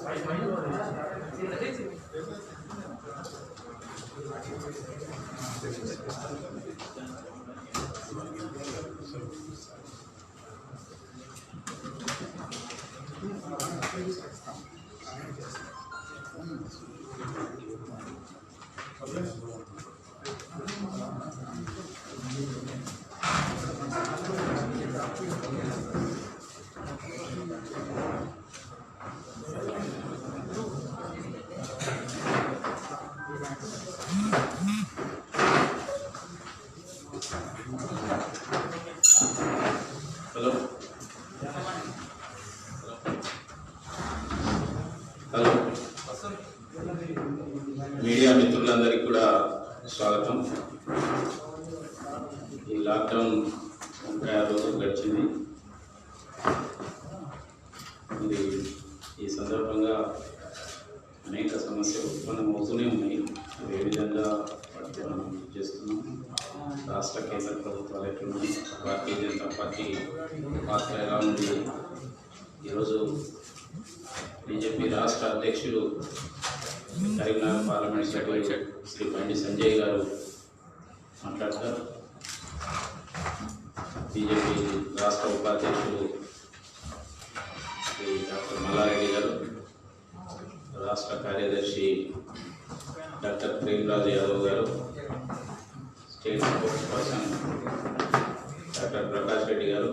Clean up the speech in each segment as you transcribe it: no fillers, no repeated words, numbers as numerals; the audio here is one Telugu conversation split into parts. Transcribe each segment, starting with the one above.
హలో మీడియా మిత్రులందరికీ కూడా స్వాగతం. ఈ లాక్డౌన్ 36 రోజులు గడిచింది. మరి ఈ సందర్భంగా అనేక సమస్యలు ఉత్పన్నమవుతూనే ఉన్నాయి. ఏ విధంగా వాటిని మనం చేస్తున్నాం, రాష్ట్ర కేంద్ర ప్రభుత్వాలు ఎట్లున్నాయి, భారతీయ జనతా పార్టీ పాత్ర ఎలా ఉంది. ఈరోజు బీజేపీ రాష్ట్ర అధ్యక్షుడు కరీంనగర్ పార్లమెంట్ సభ్యులు శ్రీ బండి సంజయ్ గారు మాట్లాడతారు. బీజేపీ రాష్ట్ర ఉపాధ్యక్షుడు శ్రీ డాక్టర్ మల్లారెడ్డి గారు, రాష్ట్ర కార్యదర్శి డాక్టర్ ప్రేమరాజ్ యాదవ్ గారు, state spokes person doctor Prakash Reddy గారు,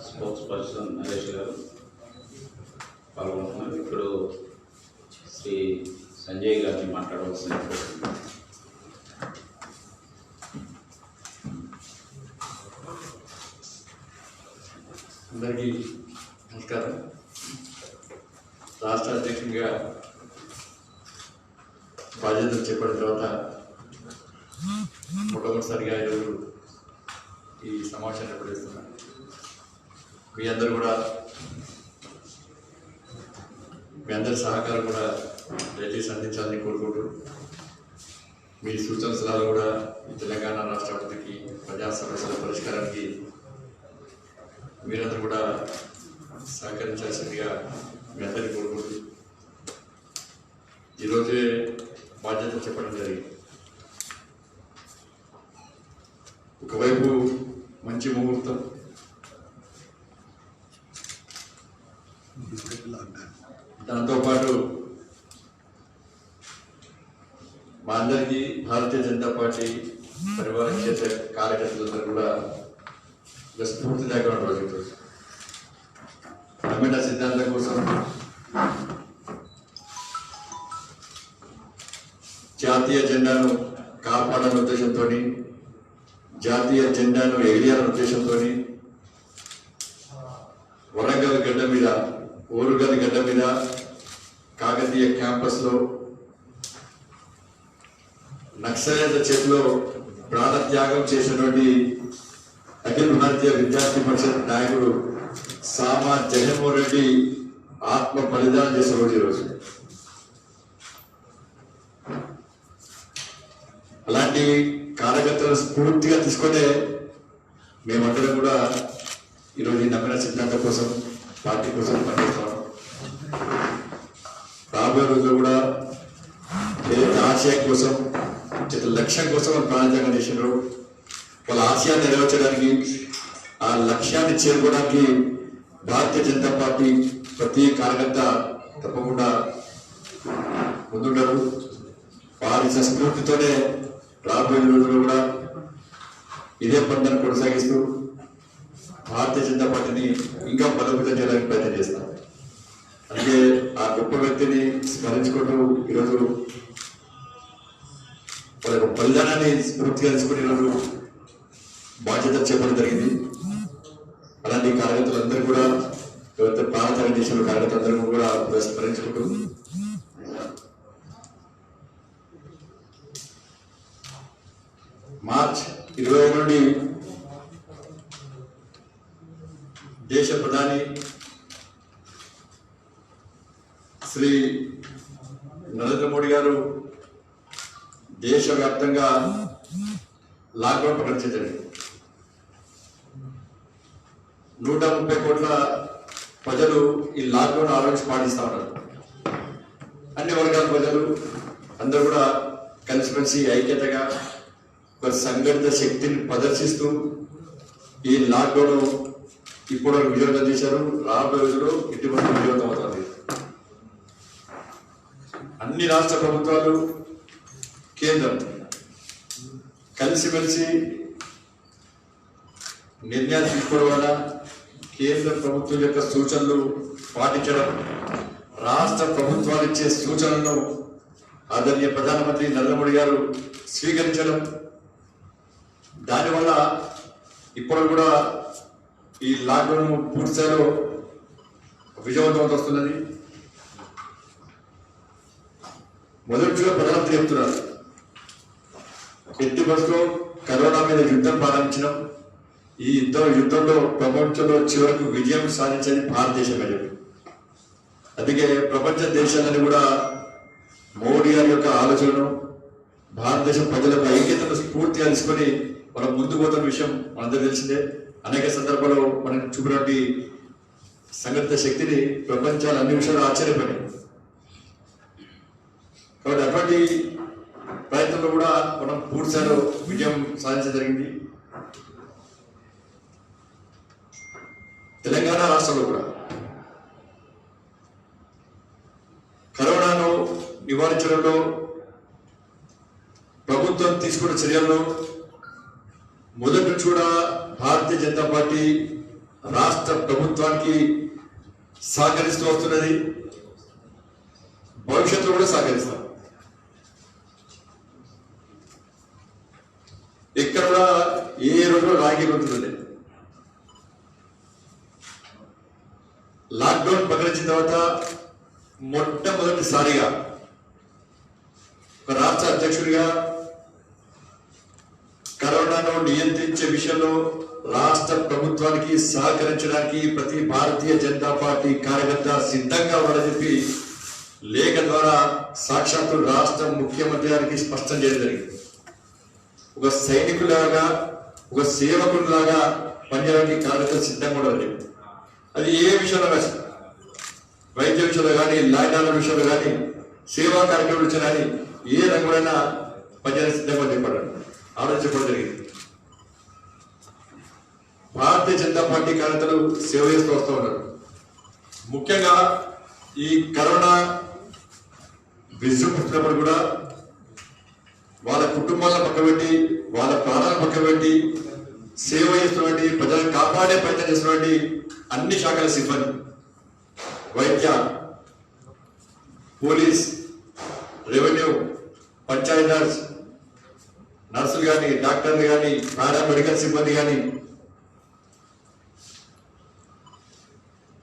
స్పోక్స్ పర్సన్ నరేష్ గారు పాల్గొంటున్నారు. ఇప్పుడు శ్రీ సంజయ్ గారిని మాట్లాడవలసిన అందరికీ నమస్కారం. రాష్ట్ర అధ్యక్షునిగా బాధ్యతలు చేపట్టిన తర్వాత మొట్టమొదటిసారిగా ఈరోజు ఈ సమావేశాన్ని ఏర్పడిస్తున్నాను. మీ అందరి సహకారం కూడా దయచేసి అందించాలని కోరుకుంటూ, మీ సూచన సలహాలు కూడా ఈ తెలంగాణ రాష్ట్ర అభివృద్ధికి, ప్రజా సమస్యల పరిష్కారానికి మీరందరూ కూడా సహకరించాల్సిందిగా మీ అందరినీ కోరుకుంటూ, ఈరోజే బాధ్యత చెప్పడం జరిగింది. ఒకవైపు మంచి ముహూర్తం, దాంతోపాటు మా అందరికీ భారతీయ జనతా పార్టీ పరివార క్షేత్ర కార్యకర్తలందరూ కూడా స్ఫూర్తిదాయకమైన రోజు. నమ్మిన సిద్ధాంతం కోసం, జాతీయ జెండాను కాపాడాలనే ఉద్దేశంతో, జాతీయ జెండాను ఎగిరేయాలనే ఉద్దేశంతో వరంగల్ గడ్డ మీద, ఓరుగల్ గడ్డ మీద, కాకతీయ క్యాంపస్లో నక్సలైట్ల చేతిలో ప్రాణత్యాగం చేసినటువంటి అఖిల భారతీయ విద్యార్థి పరిషత్ నాయకుడు సామా జగన్మోహన్ రెడ్డి ఆత్మ బలిదానం చేసిన రోజు ఈరోజు. అలాంటి కార్యకర్తలను స్ఫూర్తిగా తీసుకునే మేమందరం కూడా ఈరోజు ఈ నమ్మిన సిద్ధాంతం కోసం, పార్టీ కోసం పనిచేస్తాం. రాబోయే రోజుల్లో కూడా ఏదైతే ఆశయం కోసం, లక్ష్యం కోసం వాళ్ళు ప్రాణత్యాగం చేసినారు, వాళ్ళ ఆశయాన్ని నెరవేర్చడానికి, ఆ లక్ష్యాన్ని చేరుకోవడానికి భారతీయ జనతా పార్టీ ప్రతి కార్యకర్త తప్పకుండా ముందుంటారు. వారి స్ఫూర్తితోనే రాబోయే రోజుల్లో కూడా ఇదే పంటను కొనసాగిస్తూ భారతీయ జనతా పార్టీని ఇంకా బలోపేతం చేయడానికి ప్రయత్నం చేస్తాం. అందుకే ఆ గొప్ప వ్యక్తిని స్మరించుకుంటూ ఈరోజు వాళ్ళ యొక్క బలిదానాన్ని స్ఫూర్తిగా తీసుకుని ఈరోజు బాధ్యత చేపట్టడం జరిగింది. అలాంటి కార్యకర్తలందరూ కూడా, ఎవరైతే ప్రాణత్యాగం చేసిన కార్యకర్తలందరూ కూడా స్మరించుకుంటూ, మార్చ్ 20 నుండి దేశ ప్రధాని శ్రీ నరేంద్ర మోడీ గారు దేశవ్యాప్తంగా లాక్డౌన్ ప్రకటించారు. 130 కోట్ల ప్రజలు ఈ లాక్డౌన్ ఆలోచించి పాటిస్తా ఉన్నారు. అన్ని వర్గాల ప్రజలు అందరూ కూడా కలిసిమెలిసి ఐక్యతగా ఒక సంఘటిత శక్తిని ప్రదర్శిస్తూ ఈ లాక్డౌన్ ఇప్పుడు విజయవంతం చేశారు. రాబోయే రోజుల్లో ఇటువంటి విజయవంతం అవుతుంది. అన్ని రాష్ట్ర ప్రభుత్వాలు కేంద్రం కలిసిమెలిసి నిర్ణయాలు తీసుకోవడం వల్ల కేంద్ర ప్రభుత్వం యొక్క సూచనలు పాటించడం, రాష్ట్ర ప్రభుత్వాలు ఇచ్చే సూచనలను ఆదరణీయ ప్రధానమంత్రి నరేంద్ర మోడీ గారు స్వీకరించడం, దానివల్ల ఇప్పుడు కూడా ఈ లాక్డౌన్ పూర్తి స్థాయిలో విజయవంతం వస్తున్నది. మొదటిగా ప్రధానమంత్రి చెప్తున్నారు, ఎట్టి బస్సులో కరోనా మీద యుద్ధం ప్రారంభించడం, ఈ యుద్ధంలో ప్రపంచంలో చివరకు విజయం సాధించేది భారతదేశమే చెప్పి. అందుకే ప్రపంచ దేశాలని కూడా మోడీ గారి యొక్క ఆలోచనను, భారతదేశం ప్రజలకు ఐక్యతను స్ఫూర్తిగా తీసుకొని మనం ముందుకు పోతున్న విషయం మనందరూ తెలిసిందే. అనేక సందర్భాల్లో మనం చూపినటువంటి సంఘటిత శక్తిని ప్రపంచాలు అన్ని విషయాలు ఆశ్చర్యపడి, కాబట్టి అటువంటి ప్రయత్నంలో కూడా మనం పూర్తిస్థాయిలో విజయం సాధించడం జరిగింది. తెలంగాణ రాష్ట్రంలో కూడా కరోనాను నివారించడంలో ప్రభుత్వం తీసుకున్న చర్యల్లో మొదటి నుంచి కూడా భారతీయ జనతా పార్టీ రాష్ట్ర ప్రభుత్వానికి సహకరిస్తూ వస్తున్నది. భవిష్యత్తులో కూడా సహకరిస్తాం. ఇక్కడ కూడా ఏ రోజు రాజకీయం ఉంటుంది. లాక్డౌన్ ప్రకటించిన తర్వాత మొట్టమొదటిసారిగా ఒక రాష్ట్ర అధ్యక్షుడిగా కరోనాను నియంత్రించే విషయంలో రాష్ట్ర ప్రభుత్వానికి సహకరించడానికి ప్రతి భారతీయ జనతా పార్టీ కార్యకర్త సిద్ధంగా ఉండాలని చెప్పి లేఖ ద్వారా సాక్షాత్తు రాష్ట్ర ముఖ్యమంత్రి గారికి స్పష్టం చేయడం జరిగింది. ఒక సైనికులాగా, ఒక సేవకుడిలాగా పనిచేయడానికి కార్యకర్తలు సిద్ధంగా ఉండాలని. అది ఏ విషయంలో కానీ, వైద్య విషయంలో కానీ, లాక్డౌన్ విషయంలో కానీ, సేవా కార్యక్రమాల విషయంలో కానీ ఏ రంగమైనా పనిచేయడానికి సిద్ధంగా చెప్పాడు, ఆలోచించడం జరిగింది. భారతీయ జనతా పార్టీ కార్యకర్తలు సేవ చేస్తూ వస్తూ ఉన్నారు. ముఖ్యంగా ఈ కరోనా విజృంభిస్తున్నప్పుడు కూడా వాళ్ళ కుటుంబాలను పక్కబెట్టి, వాళ్ళ ప్రాణాలను పక్కబెట్టి సేవ చేస్తున్నటువంటి, ప్రజలను కాపాడే ప్రయత్నం చేస్తున్నటువంటి అన్ని శాఖల సిబ్బంది, వైద్య, పోలీస్, రెవెన్యూ, పంచాయతీరాజ్ నర్సులు కానీ, డాక్టర్లు కానీ, పారామెడికల్ సిబ్బంది కానీ,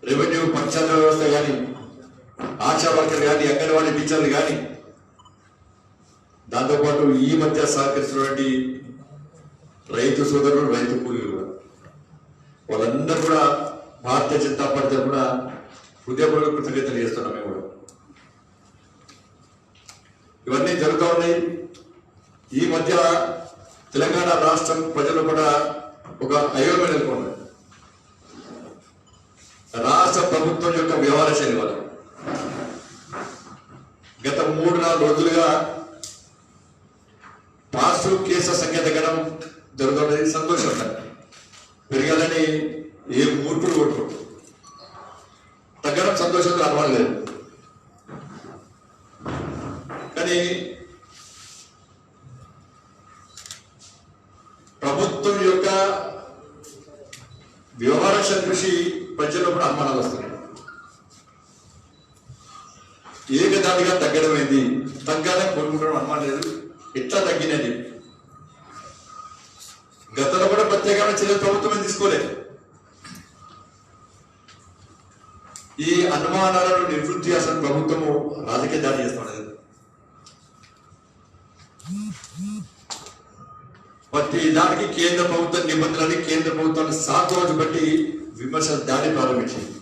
రెవెన్యూ పంచాయతీ వ్యవస్థ కానీ, ఆశా వర్కర్ కానీ, అంగన్వాడీ టీచర్లు కానీ, దాంతోపాటు ఈ మధ్య సహకరిస్తున్నటువంటి రైతు సోదరులు, రైతు కూలీలు కూడా, వాళ్ళందరూ కూడా భారతీయ జనతా పార్టీ కూడా హృదయపూర్వక కృతజ్ఞతలు చేస్తున్నాం. మేము కూడా ఇవన్నీ జరుగుతూ ఉన్నాయి. ఈ మధ్య తెలంగాణ రాష్ట్రం ప్రజలు కూడా ఒక అయోమయం నెలకొన్నారు. రాష్ట్ర ప్రభుత్వం యొక్క వ్యవహార శైలి వల్ల గత 3-4 రోజులుగా పాజిటివ్ కేసుల సంఖ్య తగ్గడం జరుగుతున్నది. సంతోషం పెరగాలని ఏ మూర్ఖుడు కొట్టుకోడు, తగ్గడం సంతోషంతో అనుమానం లేదు. కానీ ప్రభుత్వం యొక్క వ్యవహార శైలి చూసి ప్రజల్లో కూడా అనుమానాలు వస్తున్నాయి. ఏకదాటిగా తగ్గడం ఏంది, తగ్గాలని కోరుకుంటడం అనుమానం లేదు. ఎట్లా తగ్గినది గతంలో కూడా ప్రత్యేకమైన చర్యలు ప్రభుత్వం తీసుకోలేదు. ఈ అనుమానాలను నివృత్తి అసలు ప్రభుత్వము రాజకీయ దాడి చేస్తున్నది. ప్రతి దానికి కేంద్ర ప్రభుత్వ నిబంధనలని, కేంద్ర ప్రభుత్వాన్ని సాకురోజు బట్టి విమర్శలు దాడి ప్రారంభించింది.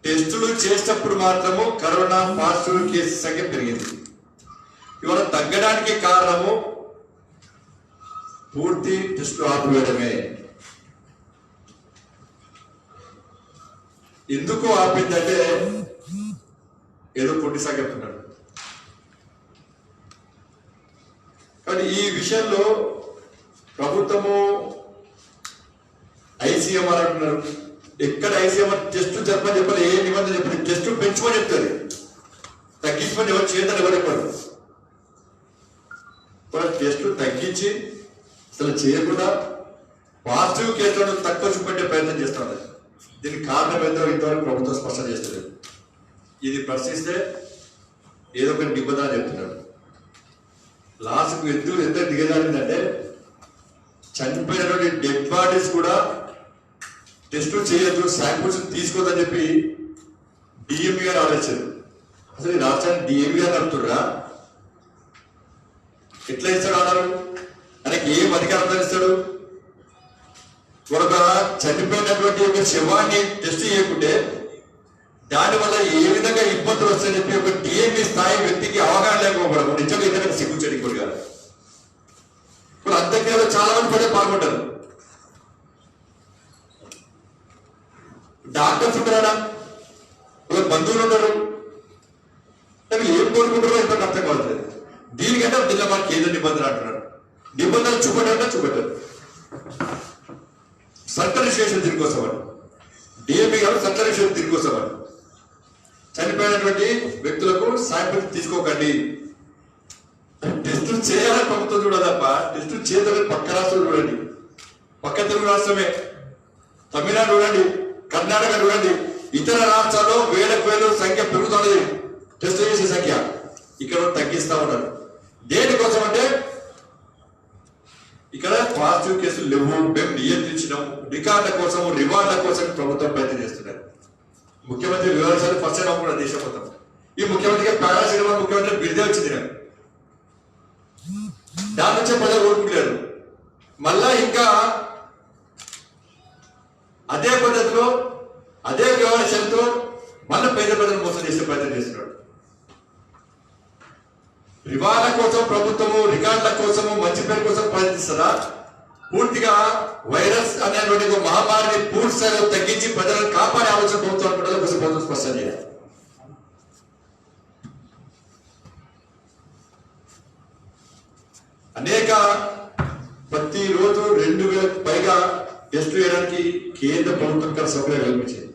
టెస్టులు చేసేటప్పుడు మాత్రము కరోనా పాజిటివ్ కేసు సంఖ్య పెరిగింది. ఇవాళ తగ్గడానికి కారణము పూర్తి టెస్టులు ఆపివేయడమే. ఎందుకు ఆపిందంటే ఏదో కొట్టిసాగి చెప్తున్నాడు. కానీ ఈ విషయంలో ప్రభుత్వము ఐసీఎంఆర్ అంటున్నారు. ఎక్కడ ఐసీఎంఆర్ టెస్ట్ జరపని చెప్పాలి, ఏ నిబంధన చెప్పండి, టెస్ట్ పెంచుకొని చెప్తుంది, తగ్గించుకొని ఎవరు చేద్దాం ఎవరు చెప్పారు. టెస్ట్ తగ్గించి అసలు చేయకుండా పాజిటివ్ కేసులను తక్కువ చూపెట్టే ప్రయత్నం చేస్తున్నారు. దీనికి కారణం ఏంటో ఇంతవరకు ప్రభుత్వం స్పష్టం చేస్తలేదు. ఇది ప్రశ్నిస్తే ఏదో ఒక నిబంధన చెప్తున్నాడు. లాస్ట్కు ఎంత దిగజారిందంటే చనిపోయినటువంటి డెడ్ బాడీస్ కూడా టెస్ట్ చేయొద్దు, శాంపుల్స్ తీసుకోవద్దని చెప్పి డిఎంఈ గారు ఆలోచించారు. అసలు ఈ రాష్ట్రాన్ని డిఎంఈ గారు నడుపుతుర్రా? ఎట్లా ఇస్తాడు అన్నారు? ఆయనకి ఏం అధికారం ఇస్తాడు? ఒక చనిపోయినటువంటి ఒక శవాన్ని టెస్ట్ చేయకుంటే దానివల్ల ఏ విధంగా ఇబ్బందులు వస్తాయని చెప్పి ఒక డిఎంఈ స్థాయి వ్యక్తికి అవగాహన లేకపోవడం నిజంగా ఇద్దరు సిగ్గుచేటి కూడా కాదు. ఇప్పుడు అంత్యక్రియలో చాలా మంది పడే పాల్గొంటారు. డాక్టర్స్ ఉంటారా, ఒక బంధువులు ఉంటారు, ఏం కోరుకుంటారో ఎంత అర్థం కావట్లేదు. దీనికంటే జిల్లా మనకి ఏదో నిబంధనలు అంటున్నారు. నిబంధనలు చూపెట్టారంటే చూపెట్టారు. సర్కరిజేషన్ దీనికోసం అని డిఎంఈ గారు సర్కరిజేషన్ దీనికోసం అని చనిపోయినటువంటి వ్యక్తులకు శాంపిల్ తీసుకోకండి, టెస్ట్ చేయాలని ప్రభుత్వం చూడదప్ప టెస్ట్ చేయాలని పక్క రాష్ట్రం చూడండి, పక్క తెలుగు రాష్ట్రమే తమిళనాడు చూడండి, కర్ణాటక చూడండి, ఇతర రాష్ట్రాల్లో వేలకు వేలు సంఖ్య పెరుగుతున్నది టెస్ట్ చేసే సంఖ్య. ఇక్కడ తగ్గిస్తా ఉన్నారు. దేనికోసం అంటే ఇక్కడ పాజిటివ్ కేసులు లేవు, మేము నియంత్రించడం, రికార్డుల కోసం రివార్డుల కోసం ప్రభుత్వం ప్రయత్నం చేస్తున్నారు. ముఖ్యమంత్రి వివరాలు ఫస్ట్ టైం కూడా దేశం మొత్తం ఈ ముఖ్యమంత్రిగా పారాశ్రీనివాస్ ముఖ్యమంత్రి బిరుదే వచ్చింది. దాని నుంచే ప్రజలు కోరుకుంటారు. మళ్ళా ఇంకా అదే పద్ధతిలో అదే వ్యవహారంతో మళ్ళీ పేద ప్రజలు మోసం చేసే ప్రయత్నం చేస్తున్నాడు. రివార్డుల కోసం ప్రభుత్వము, రికార్డుల కోసము, మంచి పేరు కోసం ప్రయత్నిస్తారా? పూర్తిగా వైరస్ అనేటువంటి ఒక మహమ్మారిని పూర్తి స్థాయిలో తగ్గించి ప్రజలను కాపాడే ఆలోచన ప్రభుత్వం అనుకుంటే ప్రభుత్వం స్పష్టం చేయాలి. అనేక ప్రతిరోజు 2000కు పైగా టెస్టులు చేయడానికి కేంద్ర ప్రభుత్వం సౌకర్యం కల్పించింది.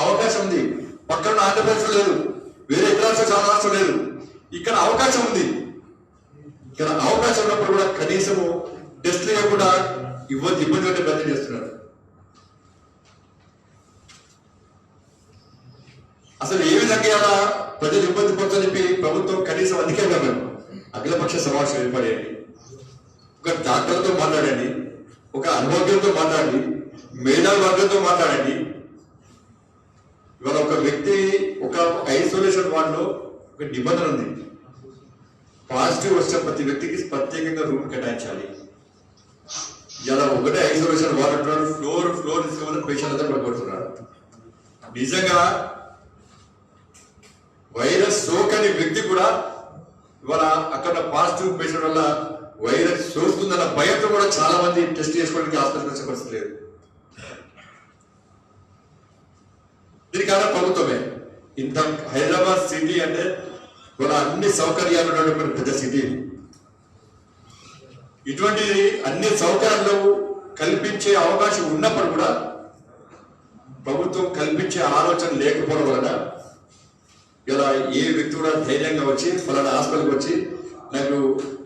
అవకాశం ఉంది. పక్కన ఆంధ్రప్రదేశ్ లేదు, వేరే ఇతర రాష్ట్రం చాలా రాష్ట్రం లేదు. ఇక్కడ అవకాశం ఉంది. ఇక్కడ అవకాశం ఉన్నప్పుడు కూడా కనీసము టెస్టులు లేకుండా ఇబ్బంది పడే ప్రయత్నం చేస్తున్నారు. అసలు ఏ విధంగా ఇలా ప్రజలు ఇబ్బంది పడుతుందని చెప్పి ప్రభుత్వం కనీసం అధికారులు అఖిలపక్ష సమావేశం ఏర్పడేయండి, ఒక డాక్టర్తో మాట్లాడండి, ఒక అనుభవంతో మాట్లాడండి, మేధావి వర్గంతో మాట్లాడండి. ఇవాళ ఒక వ్యక్తి ఒక ఐసోలేషన్ వార్డులో ఒక నిబంధన ఉంది, పాజిటివ్ వచ్చిన ప్రతి వ్యక్తికి ప్రత్యేకంగా రూమ్ కేటాయించాలి. ఇలా ఒకటే ఐసోలేషన్ వార్డు అంటున్నారు, ఫ్లోర్ తీసుకోవాలని పేషెంట్ అంతా పడుకుంటున్నాడు. నిజంగా వైరస్ సోకని వ్యక్తి కూడా ఇవాళ అక్కడ పాజిటివ్ పేషెంట్ వల్ల వైరస్ సోకుతుందన్న భయంతో కూడా చాలా మంది టెస్ట్ చేసుకోవడానికి హాస్పిటల్ వచ్చే పరిస్థితి లేదు. దీని కారణం ప్రభుత్వమే. ఇంత హైదరాబాద్ సిటీ అంటే ఇవాళ అన్ని సౌకర్యాలు ఉన్నటువంటి పెద్ద సిటీ. ఇటువంటి అన్ని సౌకర్యాలు కల్పించే అవకాశం ఉన్నప్పుడు కూడా ప్రభుత్వం కల్పించే ఆలోచన లేకపోవడం వలన ఇలా ఏ వ్యక్తి కూడా ధైర్యంగా వచ్చి ఫలానా హాస్పిటల్కి వచ్చి నాకు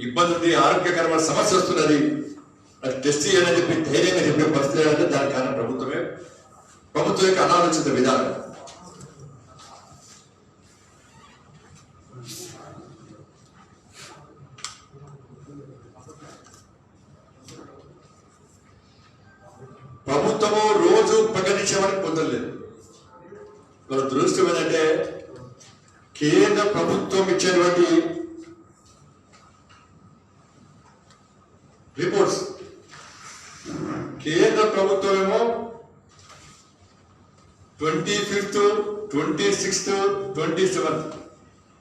ఇబ్బంది ఉంది, ఆరోగ్యకరమైన సమస్య వస్తున్నది, నాకు టెస్ట్ చేయాలని చెప్పి ధైర్యంగా చెప్పే పరిస్థితి లేదంటే దానికి కారణం ప్రభుత్వమే, ప్రభుత్వం యొక్క అనాలోచిత విధానం. ప్రభుత్వము రోజు ప్రకటించేవాడికి పొందలేదు. వాళ్ళ దృష్టి ఏంటంటే కేంద్ర ప్రభుత్వం ఇచ్చేటువంటి రిపోర్ట్స్, కేంద్ర ప్రభుత్వం ఏమో 25th, 26th, 27th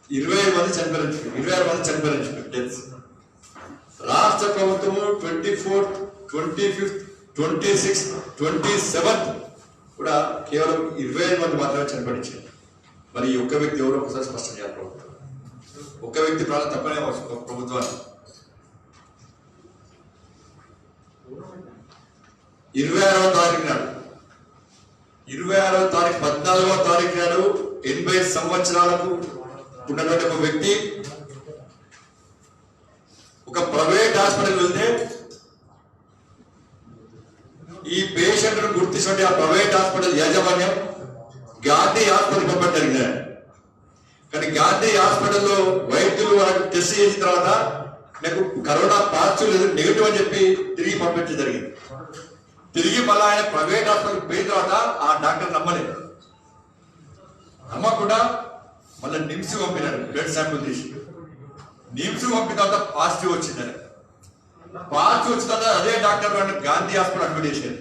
26 మంది చనిపోయారు డెత్స్. రాష్ట్ర ప్రభుత్వము 24th, 25th, 26th, 27th కూడా కేవలం 25 మంది మాత్రమే చనిపోయించారు. మరి ఈ ఒక్క వ్యక్తి ఎవరో ఒకసారి స్పష్టం చేయాలి ప్రభుత్వం. ఒక్క వ్యక్తి ప్రాణం తప్పనే ప్రభుత్వాన్ని 26వ తారీఖు నాడు 26వ తారీఖు 14వ తారీఖు నాడు 80 సంవత్సరాలకు ఉన్నటువంటి ఒక వ్యక్తి ఒక ప్రైవేట్ హాస్పిటల్ వెళ్తే ఈ పేషెంట్ ను గుర్తించండి. ఆ ప్రైవేట్ హాస్పిటల్ యాజమాన్యం గాంధీ హాస్పిటల్ పంపడం జరిగింది. కానీ గాంధీ హాస్పిటల్లో వైద్యులు వాళ్ళకి టెస్ట్ చేసిన తర్వాత నాకు కరోనా పాజిటివ్ లేదు, నెగిటివ్ అని చెప్పి తిరిగి పంపించడం జరిగింది. తిరిగి మళ్ళీ ఆయన ప్రైవేట్ హాస్పిటల్ పోయిన తర్వాత ఆ డాక్టర్ నమ్మలేదు. నమ్మకుండా మళ్ళీ నిమ్స్ పంపినారు. బ్లడ్ శాంపుల్ తీసి నిమ్స్ పంపిన తర్వాత పాజిటివ్ వచ్చిందని. పాజిటివ్ వచ్చిన తర్వాత అదే డాక్టర్ వాళ్ళు గాంధీ హాస్పిటల్ అడ్మిట్ చేశారు.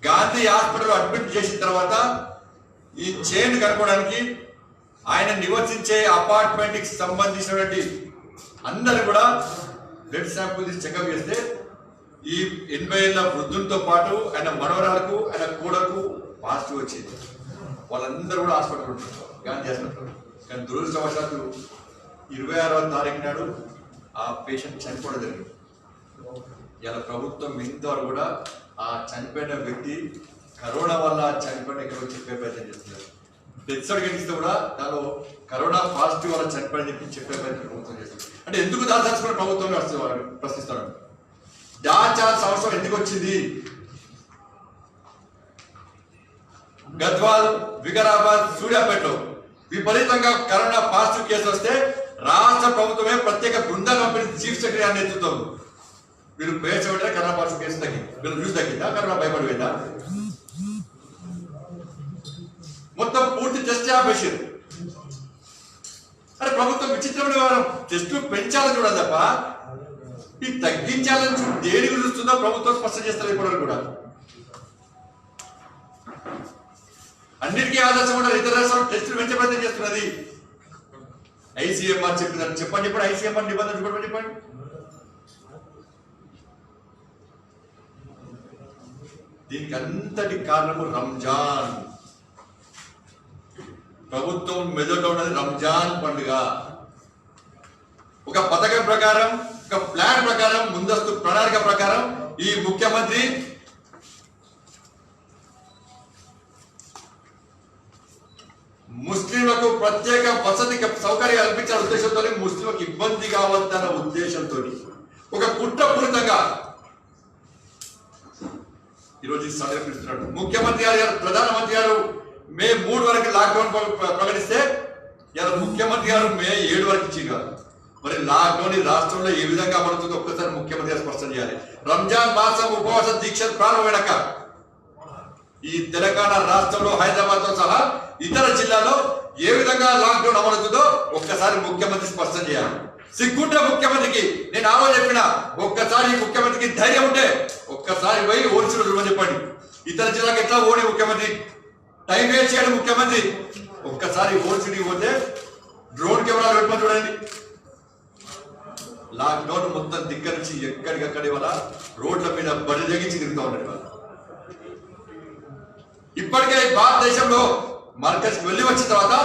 గాంధీ హాస్పిటల్ అడ్మిట్ చేసిన తర్వాత ఈ చైన్ కనుక్కోవడానికి ఆయన నివసించే అపార్ట్మెంట్ కి సంబంధించినటువంటి అందరు కూడా బ్లడ్ శాంపుల్ తీసి చెకప్ చేస్తే ఈ 80 ఏళ్ల వృద్ధులతో పాటు ఆయన మనవరాలకు ఆయన కూడకు పాజిటివ్ వచ్చింది. వాళ్ళందరూ కూడా హాస్పిటల్ ఉంటారు, గాంధీ హాస్పిటల్. కానీ దురదృష్టవశాత్తు 26వ తారీఖు నాడు ఆ పేషెంట్ చనిపోవడం జరిగింది. ఇలా ప్రభుత్వం ఇంతవరకు కూడా ఆ చనిపోయిన వ్యక్తి కరోనా వల్ల చనిపోయిన చెప్పే ప్రయత్నం చేస్తున్నారు. డెత్ సర్టిఫికేట్ ఇస్తే కూడా దానిలో కరోనా పాజిటివ్ వల్ల చనిపోయిన చెప్పి చెప్పే ప్రయత్నం ప్రభుత్వం చేస్తుంది. అంటే ఎందుకు దాచాల్సిన ప్రభుత్వం ప్రశ్నిస్తాడు. దాచాల్సిన అవసరం ఎందుకు వచ్చింది? గద్వాల్, వికారాబాద్, సూర్యాపేటలో విపరీతంగా కరోనా పాజిటివ్ కేసు వస్తే రాష్ట్ర ప్రభుత్వమే ప్రత్యేక బృందాలు పంపిణీ చీఫ్ సెక్రటరీ నేతృత్వం. వీళ్ళు పేరు కరోనా పాజిటివ్ కేసు తగ్గింది. వీళ్ళు న్యూస్ తగ్గిందా? కరోనా భయపడిపోయిందా? మొత్తం పూర్తి టెస్ట్ ఆపేసారు. అరే ప్రభుత్వం విచిత్రమైన వారం టెస్టులు పెంచాలని చూడాలి తప్ప ఈ తగ్గించాలని దేనికి చూస్తుందో ప్రభుత్వం స్పష్టం చేస్తారు. ఇప్పటివరకు కూడా అన్నిటికీ ఆదర్శం కూడా ఇతర రాష్ట్రాలు టెస్టులు పెంచే ప్రయత్నం చేస్తున్నది. ఐసీఎంఆర్ చెప్పినారు. చెప్పండి ఇప్పుడు ఐసీఎంఆర్ నిబంధనలు చూడమని చెప్పండి. దీనికి అంతటి కారణము రంజాన్. ప్రభుత్వం మెదడులో ఉన్నది రంజాన్ పండుగ. ఒక పథకం ప్రకారం, ఒక ప్లాన్ ప్రకారం, ముందస్తు ప్రణాళిక ప్రకారం ఈ ముఖ్యమంత్రి ముస్లింలకు ప్రత్యేక వసతి సౌకర్యం కల్పించాలనే ఉద్దేశంతో, ముస్లింలకు ఇబ్బంది కావద్దన్న ఉద్దేశంతో ఒక కుట్రపూరితంగా ఈరోజు సందర్భిస్తున్నాడు. ముఖ్యమంత్రి గారు, ప్రధానమంత్రి గారు మే 3 వరకు లాక్డౌన్ ప్రకటిస్తే ఇలా ముఖ్యమంత్రి గారు మే 7 వరకు ఇచ్చింది. మరి లాక్డౌన్ ఈ రాష్ట్రంలో ఏ విధంగా అమలుతుందో ఒక్కసారి ముఖ్యమంత్రి గారు స్పష్టం చేయాలి. రంజాన్ మాసం ఉపవాస దీక్ష ప్రారంభమైనాక ఈ తెలంగాణ రాష్ట్రంలో హైదరాబాద్ తో సహా ఇతర జిల్లాలో ఏ విధంగా లాక్డౌన్ అమలుతుందో ఒక్కసారి ముఖ్యమంత్రి స్పష్టం చేయాలి. సిగ్గుంటే ముఖ్యమంత్రికి, నేను ఆ రోజు చెప్పిన, ఒక్కసారి ముఖ్యమంత్రికి ధైర్యం ఉంటే ఒక్కసారి పోయి ఓడిచుడు చూడమని చెప్పండి. ఇతర జిల్లాకి ఎట్లా ఓడి ముఖ్యమంత్రి టైం వేస్ట్ చేయడం ముఖ్యమంత్రి ఒక్కసారి ఓడిచుడికి పోతే డ్రోన్ కెమెరాలు పెట్టుకొని చూడండి. లాక్డౌన్ మొత్తం దిగ్గర నుంచి ఎక్కడికక్కడి వల్ల రోడ్ల మీద బడి తెగించి తిరుగుతూ ఉంటాడు. వాళ్ళు ఇప్పటికే భారతదేశంలో మార్కెట్కి వెళ్ళి వచ్చిన తర్వాత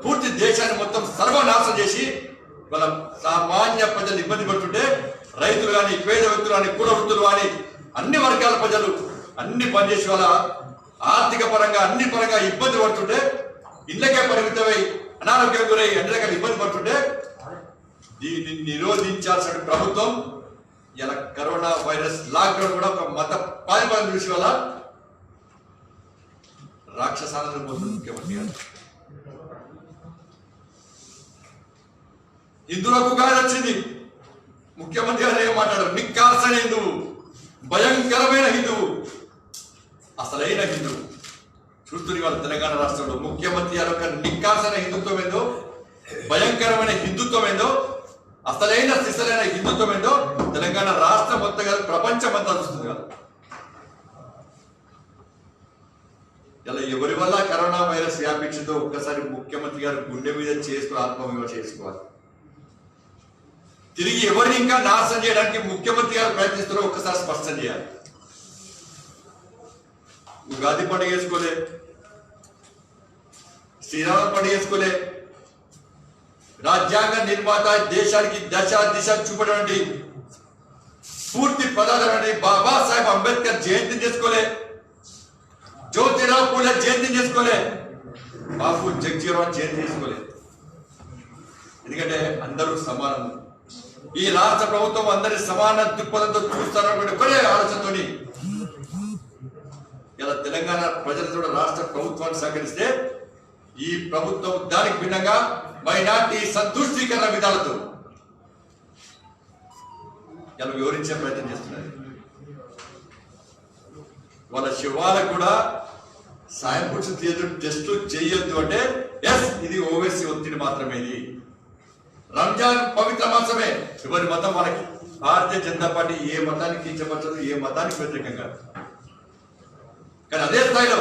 పూర్తి దేశాన్ని మొత్తం సర్వనాశనం చేసి వాళ్ళ సామాన్య ప్రజలు ఇబ్బంది పడుతుంటే, రైతులు కానీ, పేద వ్యక్తులు కానీ, కుల వృత్తులు కానీ, అన్ని వర్గాల ప్రజలు అన్ని పనిచేసి వాళ్ళ ఆర్థిక పరంగా అన్ని పరంగా ఇబ్బంది పడుతుంటే, ఇళ్ళకే పరిమితమై అనారోగ్యం గురై అన్ని రకాల ఇబ్బంది పడుతుంటే దీన్ని నిరోధించాల్సిన ప్రభుత్వం ఇలా కరోనా వైరస్ లాక్డౌన్ కూడా ఒక మత పారిపాలన చూసి వల్ల రాక్షసాలను పోతుంది ముఖ్యమంత్రి గారు. హిందువులకు గాలి వచ్చింది. ముఖ్యమంత్రి గారు ఏం మాట్లాడారు? నిక్కార్సైన హిందువు, భయంకరమైన హిందువు, అసలైన హిందువు. చూస్తుంది వాళ్ళ తెలంగాణ రాష్ట్రంలో ముఖ్యమంత్రి గారు ఒక నిక్కార్సైన హిందుత్వం ఏందో, భయంకరమైన హిందుత్వం ఏందో, అసలైన సిసలైన హిందుత్వం ఏందో తెలంగాణ రాష్ట్రం మొత్తం కాదు, ప్రపంచం అంతా చూస్తుంది కాదు. ఇలా ఎవరి వల్ల కరోనా వైరస్ వ్యాపించిందో ఒక్కసారి ముఖ్యమంత్రి గారు గుండె మీద చేసుకుని ఆత్మవిమర్శ చేసుకోవాలి. తిరిగి ఎవరిని ఇంకా నాశనం చేయడానికి ముఖ్యమంత్రి గారు ప్రయత్నిస్తారో ఒక్కసారి స్పష్టం చేయాలి. ఉగాది పండుగ చేసుకోలే, శ్రీరామ పండుగ చేసుకోలే. రాజ్యాంగ నిర్మాత దేశానికి దశ దిశ చూపటువంటి పూర్తి పదార్థాన్ని బాబాసాహెబ్ అంబేద్కర్ జయంతిని చేసుకోలే, జ్యోతిరావు పూలే జయంతిని చేసుకోలే, బాబు జగ్జీవన్ జయంతి చేసుకోలే. ఎందుకంటే అందరూ సమానం. ఈ రాష్ట్ర ప్రభుత్వం అందరి సమాన దృక్పథంతో చూస్తారన్నటువంటి ఒకటే ఆలోచనతో ఇలా తెలంగాణ ప్రజలతో రాష్ట్ర ప్రభుత్వాన్ని సహకరిస్తే ఈ ప్రభుత్వం దానికి భిన్నంగా మైనార్టీ సంతుష్టీకరణ విధాలతో ఇలా వివరించే ప్రయత్నం చేస్తున్నారు. వాళ్ళ శివాలకు కూడా సాయం పురుషులు టెస్ట్ చేయొద్దు అంటే ఎస్ ఇది ఓవైసీ ఒత్తిడి మాత్రమే. ఇది రంజాన్ పవిత్ర మాసమే, ఎవరి మతం వాళ్ళకి. భారతీయ జనతా పార్టీ ఏ మతానికి కించపరచదు, ఏ మతానికి వ్యతిరేకంగా. కానీ అదే స్థాయిలో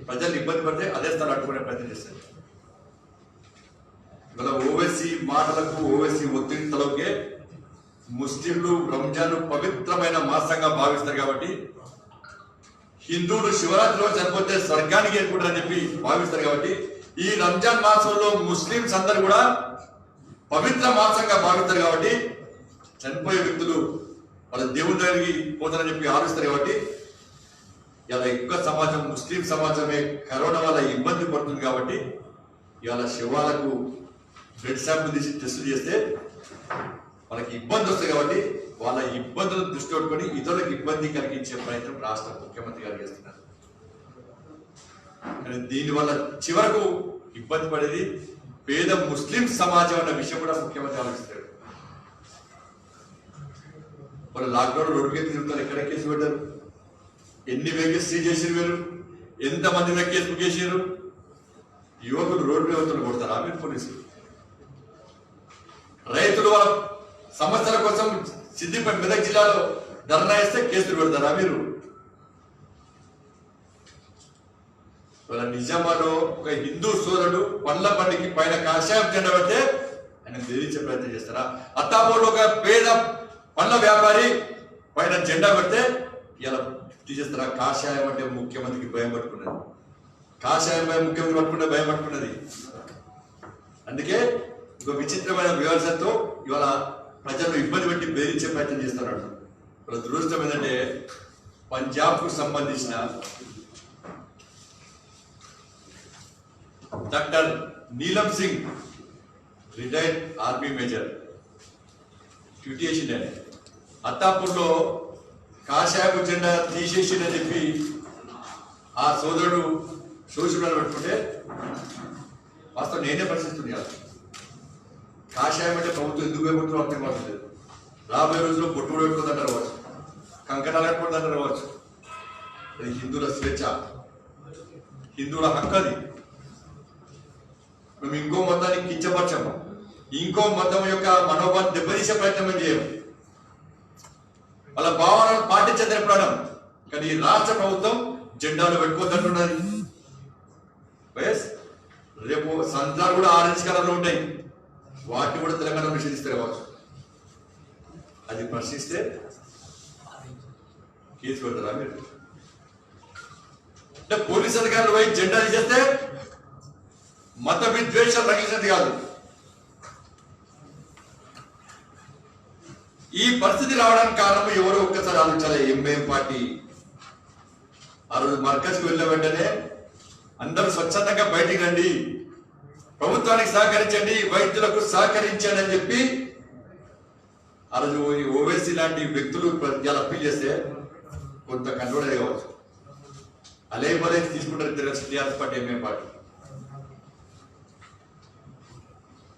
ప్రజలు ఇబ్బంది పడితే అదే స్థాయిలో అడ్డుకునే ప్రయత్నం చేస్తారు. ఇవాళ ఓవైసీ మాటలకు ఓవైసీ ఒత్తిడి తలకే ముస్లింలు రంజాన్ పవిత్రమైన మాసంగా భావిస్తారు కాబట్టి హిందువులు శివరాత్రిలో చనిపోతే స్వర్గానికి ఏర్పడని చెప్పి భావిస్తారు కాబట్టి ఈ రంజాన్ మాసంలో ముస్లింస్ అందరూ కూడా పవిత్ర మాసంగా భావిస్తారు కాబట్టి చనిపోయే వ్యక్తులు వాళ్ళ దేవుని దగ్గరికి పోతారని చెప్పి ఆలోచిస్తారు కాబట్టి ఇలా ఎక్కువ సమాజం ముస్లిం సమాజమే కరోనా వల్ల ఇబ్బంది పడుతుంది కాబట్టి ఇవాళ శివాలకు బ్లడ్ శాంపుల్ తీసి టెస్టులు చేస్తే వాళ్ళకి ఇబ్బంది వస్తుంది కాబట్టి వాళ్ళ ఇబ్బందులను దృష్టి పెట్టుకొని ఇతరులకు ఇబ్బంది కలిగించే ప్రయత్నం రాష్ట్ర ముఖ్యమంత్రి గారు చేస్తున్నారు. కానీ దీనివల్ల చివరకు ఇబ్బంది పడేది పేద ముస్లిం సమాజం అన్న విషయం కూడా ముఖ్యమంత్రి ఆలోచిస్తాడు. వాళ్ళు లాక్డౌన్ రోడ్డు కేసు తిరుగుతారు, ఎక్కడ కేసు పెట్టారు, ఎన్ని వెహికల్స్ సీజ్ చేసారు, వీరు ఎంతమంది మీద కేసు బుక్ చేసారు. యువకులు రోడ్డు వ్యవస్థలు కొడతారా మీరు పోలీసులు? రైతులు వాళ్ళ సమస్యల కోసం సిద్దిపేట మెదక్ జిల్లాలో ధర్నా ఇస్తే కేసులు పెడతారా మీరు? వాళ్ళ నిజామాలో ఒక హిందూ సోదరుడు పండ్ల బండికి పైన కాషాయం జెండా పెడితే ఆయన బెదిరించే ప్రయత్నం చేస్తారా? అత్తాపూర్లో ఒక పేద పండ్ల వ్యాపారి పైన జెండా పెడితే ఇలా తీసేస్తారా? కాషాయం అంటే ముఖ్యమంత్రికి భయం పట్టుకున్నది, కాషాయం భయం ముఖ్యమంత్రి పట్టుకునే భయం పట్టుకున్నది. అందుకే ఒక విచిత్రమైన వ్యవస్థతో ఇవాళ ప్రజలను ఇబ్బంది పెట్టి బెదిరించే ప్రయత్నం చేస్తున్నాడు. వాళ్ళ దురదృష్టం ఏంటంటే పంజాబ్కు సంబంధించిన doctor Neelam Singh retired army major duty చేసిండే అత్తాపూర్లో కాషాయపు జెండా తీసేసిందని చెప్పి ఆ సోదరుడు సోషల్ పెట్టుకుంటే వాస్తవం నేనే పరిశీలిస్తున్నాను. కాషాయం అంటే ప్రభుత్వం ఎందుకు భయపడుతుందో అర్థం కావట్లేదు. రాబోయే రోజుల్లో బొట్టు కూడా పెట్టుకుందంటారు కావచ్చు, కంకణాలు పెట్టుకుందంటారు కావచ్చు. అది హిందువుల స్వేచ్ఛ, హిందువుల హక్కు. అది మేము ఇంకో మతాన్ని కించపరచాము, ఇంకో మతం యొక్క మనోభావం దెబ్బతీసే ప్రయత్నం చేయము, వాళ్ళ భావనలు పాటించే తెలపడం. కానీ ఈ రాష్ట్ర ప్రభుత్వం జెండాలు పెట్టుకోవద్దంటున్నది. రేపు సంతాలు కూడా ఆరెంజ్ కలర్ లో ఉంటాయి, వాటిని కూడా తెలంగాణ నిషేధిస్తారు కావచ్చు. అది ప్రశ్నిస్తే కేసు పెడతారా మీరు? అంటే పోలీసు అధికారులు పోయి జెండా తీసేస్తే మత విద్వేషాలు రగిలినది కాదు. ఈ పరిస్థితి రావడానికి కారణం ఎవరో ఒక్కసారి ఆలోచించాలి. ఎంఐఎం పార్టీ ఆ రోజు మర్కజ్కి వెళ్ళిన వెంటనే అందరూ స్వచ్ఛందంగా బయటికి రండి, ప్రభుత్వానికి సహకరించండి, వైద్యులకు సహకరించండి అని చెప్పి ఆ రోజు ఓవైసీ లాంటి వ్యక్తులు అప్పీల్ చేస్తే కొంత కంట్రోల్ అయ్యే కావచ్చు. అలే బలే తీసుకుంటారు టీఆర్ఎస్ పార్టీ, ఎంఐఎం పార్టీ.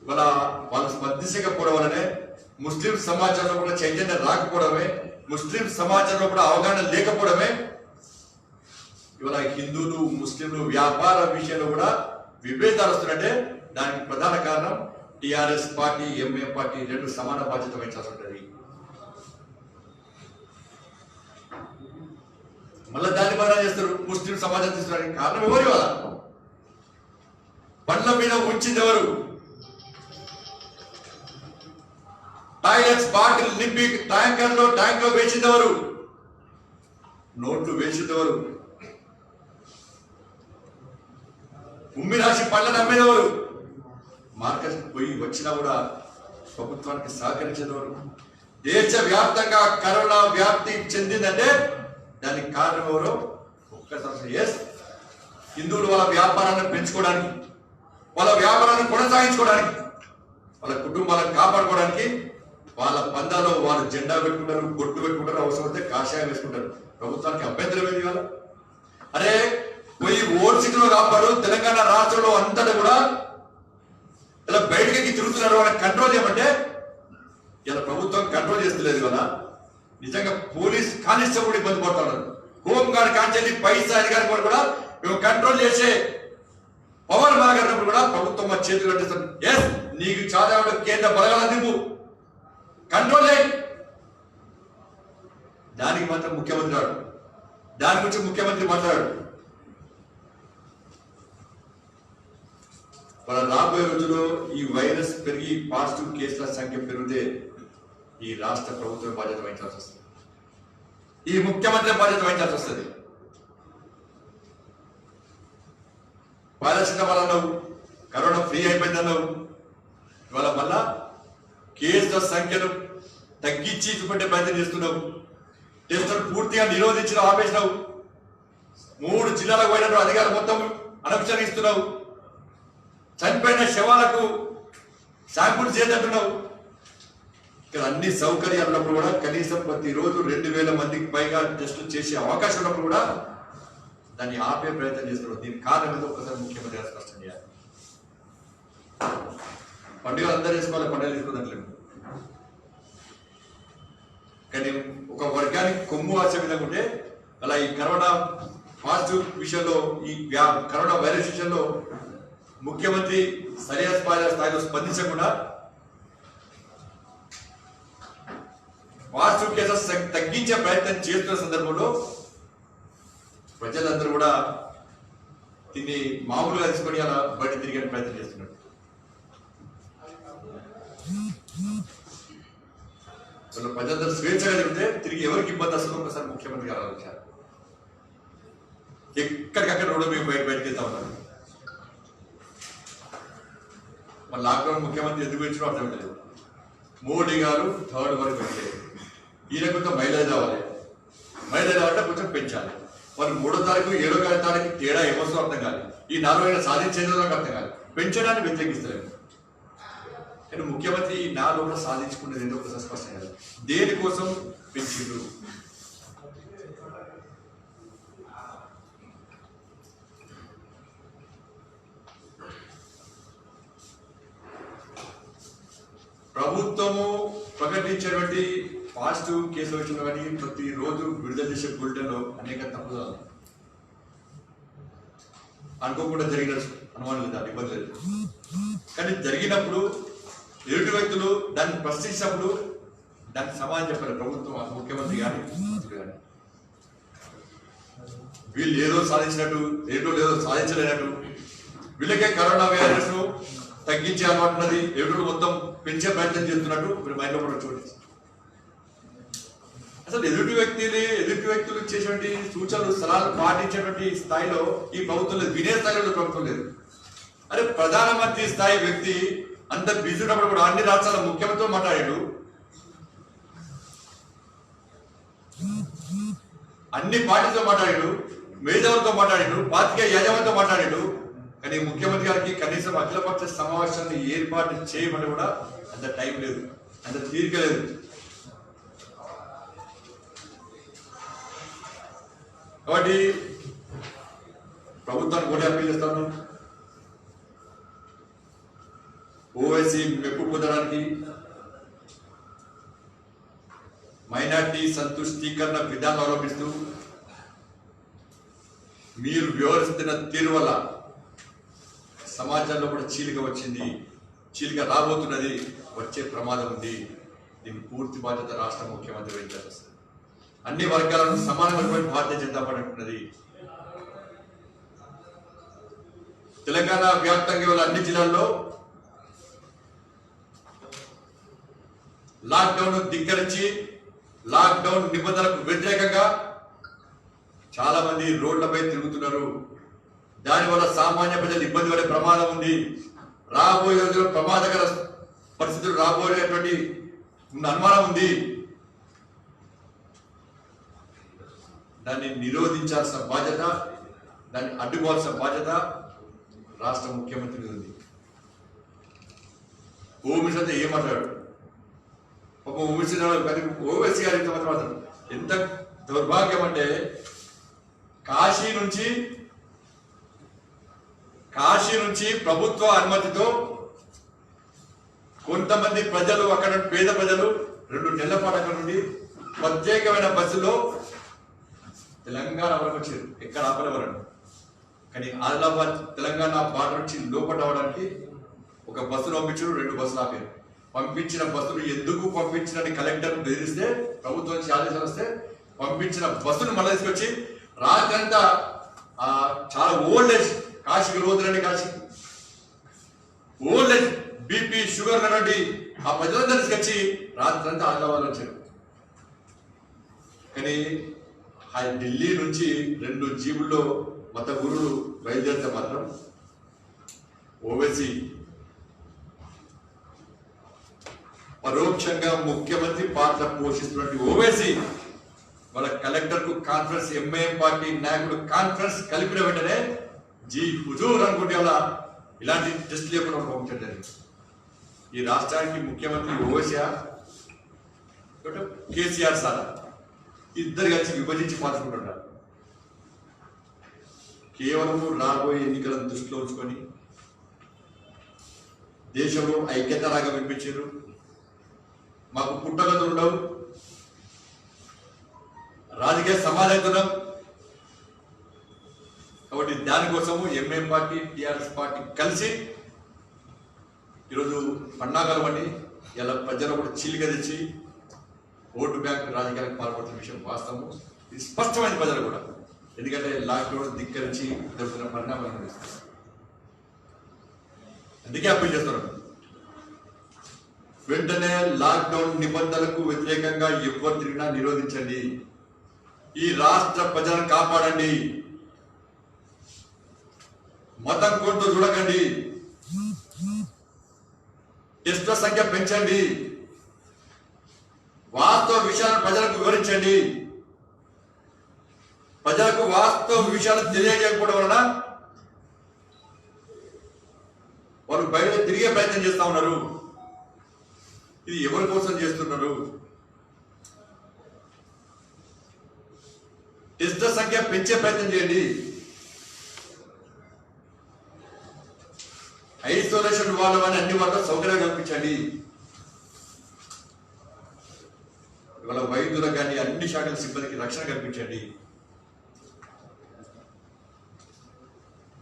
ఇవాళ వాళ్ళు స్పందించకపోవడం వల్లనే ముస్లిం సమాజంలో కూడా చైతన్యం రాకపోవడమే, ముస్లిం సమాజంలో కూడా అవగాహన లేకపోవడమే ఇవాళ హిందువులు ముస్లింలు వ్యాపార విషయంలో కూడా విభేదాలు వస్తున్నట్టే. దానికి ప్రధాన కారణం టిఆర్ఎస్ పార్టీ, ఎంఐఎం పార్టీ రెండు సమాన బాధ్యత వహించాల్సి ఉంటుంది. మళ్ళీ దాన్ని బదనా చేస్తారు, ముస్లిం సమాజం తీసుకోవడానికి కారణం ఎవరు? ఇవాళ బండ్ల మీద ఉంచింది ఎవరు? టాయిలెట్స్ బాటిల్ నింపి ట్యాంక్ లో వేసింది ఎవరు? నోట్లు వేసింది ఎవరు? ఉమ్మి రాసి పళ్ళని అమ్మేదెవరు? మార్కెట్ పోయి వచ్చినా కూడా ప్రభుత్వానికి సహకరించేదెవరు? దేశవ్యాప్తంగా కరోనా వ్యాప్తి చెందిందంటే దానికి కారణం ఎవరు? ఒక్కసారి ఎస్, హిందువులు వాళ్ళ వ్యాపారాన్ని పెంచుకోవడానికి, వాళ్ళ వ్యాపారాన్ని కొనసాగించుకోవడానికి, వాళ్ళ కుటుంబాలను కాపాడుకోవడానికి వాళ్ళ పందాలో వాళ్ళు జెండా పెట్టుకుంటారు, బొట్టు పెట్టుకుంటారు, అవసరమైతే కాషాయం వేసుకుంటారు. ప్రభుత్వానికి అభ్యంతరం ఏంది ఇవాళ? అరే పోయి ఓల్డ్ సిటీలో కాపాడు, తెలంగాణ రాష్ట్రంలో అంతటా కూడా ఇలా బయటకి తిరుగుతున్నారు, వాళ్ళని కంట్రోల్ చేయమంటే ఇలా ప్రభుత్వం కంట్రోల్ చేస్తలేదు కదా. నిజంగా పోలీస్ కానిస్టేబుల్ ఇబ్బంది పడుతున్నారు. హోంగార్డ్ కాంచెల్లి పైసా అధికారి కూడా మేము కంట్రోల్ చేసే పవర్ మాట్లాడినప్పుడు కూడా ప్రభుత్వం మా చేతులు కట్టేస్తారు. ఎస్, నీకు చాలా కేంద్ర బలగాలను దింపు, కంట్రోల్ చేయి. దానికి మాత్రం ముఖ్యమంత్రి రాడు, దాని గురించి ముఖ్యమంత్రి మాట్లాడాడు. మన రాబోయే రోజుల్లో ఈ వైరస్ పెరిగి పాజిటివ్ కేసుల సంఖ్య పెరిగితే ఈ రాష్ట్ర ప్రభుత్వం బాధ్యత వహించాల్సి వస్తుంది, ఈ ముఖ్యమంత్రి బాధ్యత వహించాల్సి వస్తుంది. పారాసిటమాల్ అన్నావు, కరోనా ఫ్రీ అయిపోయిందన్నావు, ఇవాళ మళ్ళా కేసుల సంఖ్యను తగ్గించి చూపెట్టే ప్రయత్నం చేస్తున్నావు. టెస్టులు పూర్తిగా నిరోధించిన ఆపేసినావు. 3 జిల్లాలకు పోయినట్టు అధికారులు మొత్తం అనుసరిస్తున్నావు. చనిపోయిన శవాలకు శాంపుల్ చేద్దంటున్నావు. ఇక్కడ అన్ని సౌకర్యాలు ఉన్నప్పుడు కూడా కనీసం ప్రతిరోజు 2000 మందికి పైగా టెస్టులు చేసే అవకాశం ఉన్నప్పుడు కూడా దాన్ని ఆపే ప్రయత్నం చేస్తున్నారు. దీనికి కారణం ఏదో ఒకసారి ముఖ్యమంత్రి గారు స్పష్టం చేయాలి. పండుగలు అందరూ చేసుకోవాలి, పండుగలు తీసుకోవట్లేదు. కానీ ఒక వర్గానికి కొమ్ము వచ్చే విధంగా ఉంటే అలా ఈ కరోనా పాజిటివ్ విషయంలో, ఈ కరోనా వైరస్ విషయంలో ముఖ్యమంత్రి సరైన స్థాయిలో స్పందించకుండా పాజిటివ్ కేసెస్ తగ్గించే ప్రయత్నం చేస్తున్న సందర్భంలో ప్రజలందరూ కూడా దీన్ని మామూలుగా తీసుకొని అలా బయట తిరిగే ప్రయత్నం చేస్తున్నారు. ప్రజలందరూ స్వేచ్ఛగా తిరిగితే తిరిగి ఎవరికి ఇబ్బంది వస్తుందో ఒకసారి ముఖ్యమంత్రి గారు ఆలోచించారు. ఎక్కడికక్కడ రోడ్డు మేము బయటకు వెళ్తా ఉన్నారు. మన లాక్డౌన్ ముఖ్యమంత్రి ఎందుకు పెంచడం అర్థం లేదు. మోడీ గారు 3rd వరకు పెట్టలేదు. ఈయన కొంచెం మైలేజ్ రావాలి, మైలేజ్ రావాలంటే కొంచెం పెంచాలి. మరి 3వ తారీఖు 7వ తారీఖు తేడా ఏమొస్తుందో అర్థం కాదు. ఈ 4 ఏళ్ళ సాధించేదో నాకు అర్థం కాదు. పెంచడాన్ని వ్యతిరేకిస్తలేదు. కానీ ముఖ్యమంత్రి ఈ 4 కూడా సాధించుకునేది ఏంటో ఒకసారి స్పష్టం కాదు. దేనికోసం పెంచిండ్రు? ప్రభుత్వము ప్రకటించేటువంటి పాజిటివ్ కేసులు వచ్చిన కానీ ప్రతిరోజు విడుదల చేసే బులెటిన్లో అనేక తప్పులు అనుకోకుండా జరిగిన అనుమానం లేదు, ఇబ్బంది లేదు. కానీ జరిగినప్పుడు ఎదుటి వ్యక్తులు దాన్ని ప్రశ్నించినప్పుడు దానికి సమాధానం చెప్పారు ప్రభుత్వం, ముఖ్యమంత్రి కానీ మంత్రులు కానీ. వీళ్ళు ఏదో సాధించినట్టు, ఏదో సాధించలేనట్టు, వీళ్ళకే కరోనా వైరస్ తగ్గించే అలవాటున్నది, ఎదురు మొత్తం పెంచే ప్రయత్నం చేస్తున్నట్టు మీరు మైండ్లో కూడా చూడండి. అసలు ఎదుటి వ్యక్తులు ఇచ్చేటువంటి సూచనలు సలహాలు పాటించేటువంటి స్థాయిలో ఈ ప్రభుత్వం లేదు, వినే స్థాయిలో ప్రభుత్వం లేదు. అరే ప్రధానమంత్రి స్థాయి వ్యక్తి అంత బిజీ ఉన్నప్పుడు కూడా అన్ని రాష్ట్రాల ముఖ్యమంత్రితో మాట్లాడాడు, అన్ని పార్టీలతో మాట్లాడాడు, మేధావులతో మాట్లాడాడు, పార్టీగా యజమానితో మాట్లాడాడు. కానీ ముఖ్యమంత్రి గారికి కనీసం అఖిలపక్ష సమావేశాన్ని ఏర్పాటు చేయమని కూడా అంత టైం లేదు, అంత తీరిక లేదు. కాబట్టి ప్రభుత్వాన్ని కూడా అప్పీల్ చేస్తాను, ఓవైసీ మెప్పు పొందడానికి మైనార్టీ సంతుష్టీకరణ విధానం అవలంబిస్తూ మీరు వ్యవహరిస్తున్న తీరు వల్ల సమాజంలో కూడా చీలిక వచ్చింది, చీలిక రాబోతున్నది, వచ్చే ప్రమాదం ఉంది. దీనికి పూర్తి బాధ్యత రాష్ట్ర ముఖ్యమంత్రి వహించాల్సి వస్తుంది. అన్ని వర్గాలను సమానమైన భారతీయ జనతా పార్టీ అంటున్నది. తెలంగాణ వ్యాప్తంగా ఉన్న అన్ని జిల్లాల్లో లాక్డౌన్ ధిక్కరించి లాక్డౌన్ నిబంధనలకు వ్యతిరేకంగా చాలా మంది రోడ్లపై తిరుగుతున్నారు. దానివల్ల సామాన్య ప్రజలు ఇబ్బంది పడే ప్రమాదం ఉంది. రాబోయే రోజుల్లో ప్రమాదకర పరిస్థితులు రాబోయేటువంటి అనుమానం ఉంది. దాన్ని నిరోధించాల్సిన బాధ్యత, దాన్ని అడ్డుకోవాల్సిన బాధ్యత రాష్ట్ర ముఖ్యమంత్రి ఉంది. హోమ్ మినిస్టర్ ఏం మాట్లాడాడు? ఒక హోమ్ మినిస్టర్ ఓవైసీ గారి మాత్రం ఎంత దౌర్భాగ్యం అంటే కాశీ నుంచి ప్రభుత్వ అనుమతితో కొంతమంది ప్రజలు, అక్కడ పేద ప్రజలు 2 నెలల పాటు అక్కడ నుండి ప్రత్యేకమైన బస్సులో తెలంగాణ వరకు వచ్చారు. ఎక్కడ ఆపలేవారండి. కానీ ఆదిలాబాద్ తెలంగాణ బార్డర్ నుంచి లోపల రావడానికి ఒక బస్సులు పంపించారు, 2 బస్సులు ఆపారు. పంపించిన బస్సులు ఎందుకు పంపించిన కలెక్టర్ బెదిరిస్తే, ప్రభుత్వం నుంచి ఆదేశాలు వస్తే పంపించిన బస్సును మళ్ళీ తీసుకొచ్చి రాత్రంతా చాలా ఓల్డ్ ఏజ్ కాశీకి రోజులండి, Kashi old age BP sugar అన్నటువంటి ఆ ప్రజలందరూ తీసుకొచ్చి రాత్రంతా ఆదిలాబాద్ వచ్చారు. కానీ ఢిల్లీ నుంచి 2 జీబుల్లో మత గురువులు బయలుదేరితే మాత్రం ఓవైసీ పరోక్షంగా ముఖ్యమంత్రి పాత్ర పోషిస్తున్నటువంటి ఓవైసీ వాళ్ళ కలెక్టర్ కు కాన్ఫరెన్స్, ఎంఐఎం పార్టీ నాయకుడు కాన్ఫరెన్స్ కలిపిన వెంటనే జీ హుజూర్ అనుకుంటే అలా ఇలాంటి టెస్ట్ లేకుండా పంపించడం జరిగింది. ఈ రాష్ట్రానికి ముఖ్యమంత్రి ఓవైసీ కేసీఆర్ సార్ ఇద్దరు కలిసి విభజించి మార్చుకుంటున్నారు. కేవలం రాబోయే ఎన్నికలను దృష్టిలో ఉంచుకొని దేశంలో ఐక్యత రాగా వినిపించారు. మాకు పుట్టగతులు ఉండవు, రాజకీయ సమాజం, కాబట్టి దానికోసము ఎంఐఎం పార్టీ, టిఆర్ఎస్ పార్టీ కలిసి ఈరోజు పన్నాగాలు పడి ఇలా ప్రజలు కూడా చీలిక తెచ్చి ఓటు బ్యాంక్ రాజకీయాలకు పాల్పడుతున్న విషయం వాస్తవం. ఇది స్పష్టమైన ప్రజలు కూడా, ఎందుకంటే లాక్డౌన్ ధిక్కరించి జరుగుతున్న పరిణామాలను చూస్తారు. అందుకే అప్పీల్ చేస్తున్నారు, వెంటనే లాక్డౌన్ నిబంధనలకు వ్యతిరేకంగా ఎవరు తిరిగినా నిరోధించండి. ఈ రాష్ట్ర ప్రజలను కాపాడండి. మతం కొంటూ చూడకండి. టెస్టుల సంఖ్య పెంచండి. వాస్తవ విషయాలను ప్రజలకు వివరించండి. ప్రజలకు వాస్తవ విషయాలు తెలియజేయకపోవడం వలన వారు బయట తిరిగే ప్రయత్నం చేస్తా ఉన్నారు. ఇది ఎవరి కోసం చేస్తున్నారు? టెస్టుల సంఖ్య పెంచే ప్రయత్నం చేయండి. ఐసోలేషన్ వాళ్ళని అన్ని వాళ్ళ సౌకర్యాలు కల్పించండి. ఇవాళ వైద్యులకు కానీ అన్ని శాఖల సిబ్బందికి రక్షణ కల్పించండి.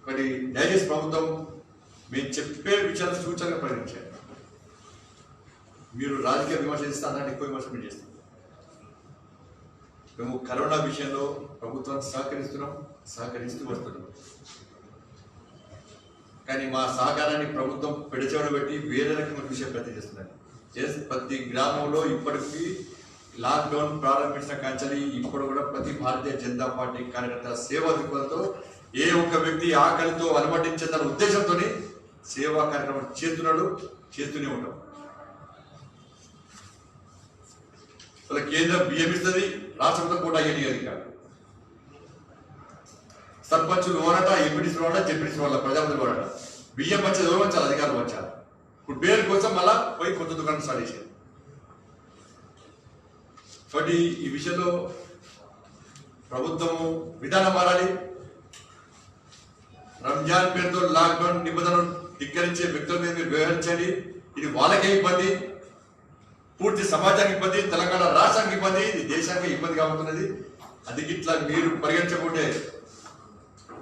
మరి దయచేసి ప్రభుత్వం మేము చెప్పే విషయాలు సూచనగా పరిగణించండి. మీరు రాజకీయ విమర్శ చేస్తే అన్నట్టు ఎక్కువ విమర్శ మీరు చేస్తారు. మేము కరోనా విషయంలో ప్రభుత్వానికి సహకరిస్తూ వస్తున్నాం. కానీ మా సహకారాన్ని ప్రభుత్వం పెడచెవిన పెట్టి వేరే రకమైన విషయం ప్రయత్నం చేస్తున్నారు. ప్రతి గ్రామంలో ఇప్పటికీ లాక్డౌన్ ప్రారంభించిన కాంచలి ఇప్పుడు కూడా ప్రతి భారతీయ జనతా పార్టీ కార్యకర్త సేవా దృక్పథంతో ఏ ఒక్క వ్యక్తి ఆకలితో అనుమతించేదన్న ఉద్దేశంతో సేవా కార్యక్రమం చేస్తూనే ఉంటాం. అసలు కేంద్రం బియ్యం ఇస్తుంది, రాష్ట్రంతో కూడా అయ్యేది కాదు. సర్పంచులు వాడట, ఎంపీటీసీ వాడట, జెడ్పీటీసీ వాడ, ప్రజాపతి వాడట. బియ్యం వచ్చేది ఎవరు వచ్చారు? అధికారులు వచ్చారు. ఇప్పుడు పేరు కోసం మళ్ళా పోయి కొత్త దుకాణం స్టార్ట్ చేశారు. కాబట్టి ఈ విషయంలో ప్రభుత్వము విధానం మారాలి. రంజాన్ పేరుతో లాక్డౌన్ నిబంధనలు ధిక్కరించే వ్యక్తుల మీద మీరు వ్యవహరించండి. ఇది వాళ్ళకే ఇబ్బంది, పూర్తి సమాజానికి ఇబ్బంది, తెలంగాణ రాష్ట్రానికి ఇబ్బంది, ఇది దేశానికి ఇబ్బంది కాబోతున్నది. అది ఇట్లా మీరు పరిగణించకుంటే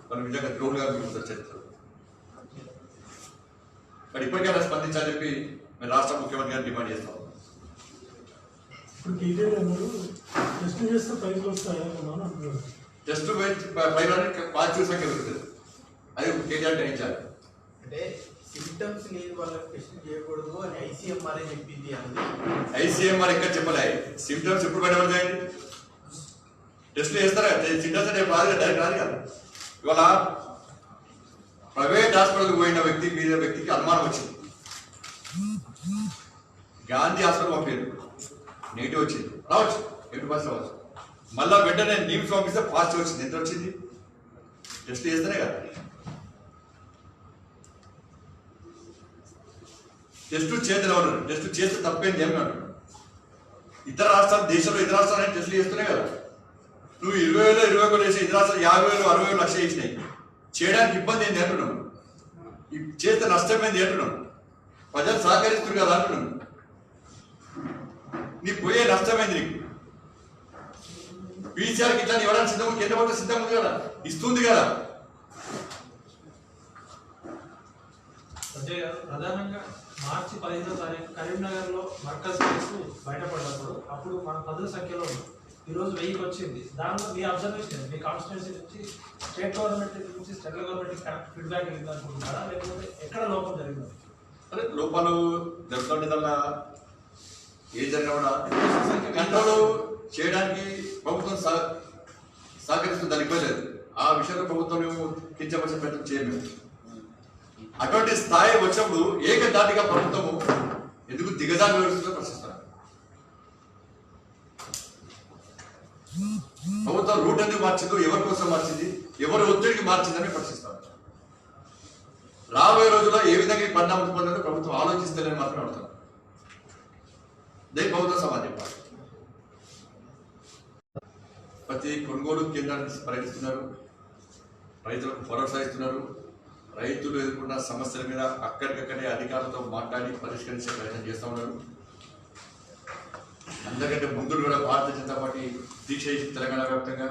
మనం నిజంగా ద్రోహులుగా మీకు చరిత్ర. మరి ఇప్పటికైనా స్పందించాలని చెప్పి మేము రాష్ట్ర ముఖ్యమంత్రి గారిని డిమాండ్ చేస్తాం. టెస్ట్ పాజిటివ్ సంఖ్య పెరుగుతుంది. అది కేటీఆర్ గ్రహించాలి. అంటే సిమ్టమ్స్ లేని వాళ్ళకి టెస్ట్ చేయకూడదు అని ఐసీఎంఆర్ చెప్పింది. ఐసీఎంఆర్ ఎక్కడ చెప్పలే. సిమ్టమ్స్ ఎప్పుడు బయటపడతాయండి? టెస్ట్లు చేస్తారా? సిమ్టమ్స్ అంటే రాదు, డైరెక్ట్ రాదు కదా. ఇవాళ ప్రైవేట్ హాస్పిటల్కి పోయిన వ్యక్తికి అనుమానం వచ్చింది. గాంధీ హాస్పిటల్ పంపారు, నెగిటివ్ వచ్చింది, రావచ్చు, 80% రావచ్చు. మళ్ళా వెంటనే నిమ్స్ పంపిస్తే పాజిటివ్ వచ్చింది. ఎంత వచ్చింది? టెస్ట్ చేస్తేనే కదా. టెస్ట్ చేతిలో ఉన్నారు, టెస్ట్ చేస్తే తప్పేంది ఏమి అంటున్నాడు. ఇతర రాష్ట్రాలు, దేశంలో ఇతర రాష్ట్రాలు టెస్టులు చేస్తూనే కదా. నువ్వు 20,000 21,000 వేసి ఇతర రాష్ట్రాలు 50,000 60,000 లక్ష చేసినాయి. చేయడానికి ఇబ్బంది ఏంది అంటున్నాం, చేస్తే నష్టమైంది అంటున్నాం. ప్రజలు సహకరిస్తున్నారు కదా అంటున్నాం. నీకు పోయే నష్టమైంది. నీకు పీసీఆర్కి ఇట్లా ఇవ్వడానికి సిద్ధం, కేంద్ర ప్రభుత్వం సిద్ధం ఉంది కదా, ఇస్తుంది కదా. సంజయ్ గారు, ప్రధానంగా మార్చి 15వ తారీఖు కరీంనగర్లో మర్కజ్ కేసు బయటపడినప్పుడు అప్పుడు మన పదుల సంఖ్యలో ఉంది. ఈరోజు 1000కి వచ్చింది. దానిలో మీ అబ్జర్వేషన్, మీ కాన్స్టిట్యున్సీ నుంచి స్టేట్ గవర్నమెంట్ నుంచి సెంట్రల్ గవర్నమెంట్ ఫీడ్బ్యాక్ వెళ్ళింది అనుకుంటున్నారా, లేకపోతే ఎక్కడ లోపం జరిగింది? అదే లోపాలు జరుగుతుండేదల్లా ఏ జరిగినా కూడా కంట్రోల్ చేయడానికి ప్రభుత్వం సహకరిస్తుంది, దానికి ఇబ్బంది లేదు. ఆ విషయంలో ప్రభుత్వం మేము కించపరిచే ప్రయత్నం చేయలేము. అటువంటి స్థాయి వచ్చినప్పుడు ఏకదాటిగా ప్రభుత్వము ఎందుకు దిగజారి వ్యవస్థలో ప్రశ్నిస్తారు. ప్రభుత్వం రూట్ ఎందుకు మార్చిందో, ఎవరి కోసం మార్చింది, ఎవరి ఒత్తిడికి మార్చిందని ప్రశ్నిస్తారు. రాబోయే రోజుల్లో ఏ విధంగా ఈ పరిణామం పొందాలో ప్రభుత్వం ఆలోచిస్తలేని మాత్రం అడుగుతారు. దీనికి ప్రభుత్వం సమాధానం చెప్పాలి. ప్రతి కొనుగోలు కేంద్రాన్ని పర్యటిస్తున్నారు, రైతులకు భరోసా ఇస్తున్నారు. రైతులు ఎదుర్కొన్న సమస్యల మీద అక్కడికక్కడే అధికారులతో మాట్లాడి పరిష్కరించే ప్రయత్నం చేస్తూ ఉన్నారు. అందరికంటే ముందు కూడా భారతీయ జనతా పార్టీ దీక్ష చేసి తెలంగాణ వ్యాప్తంగా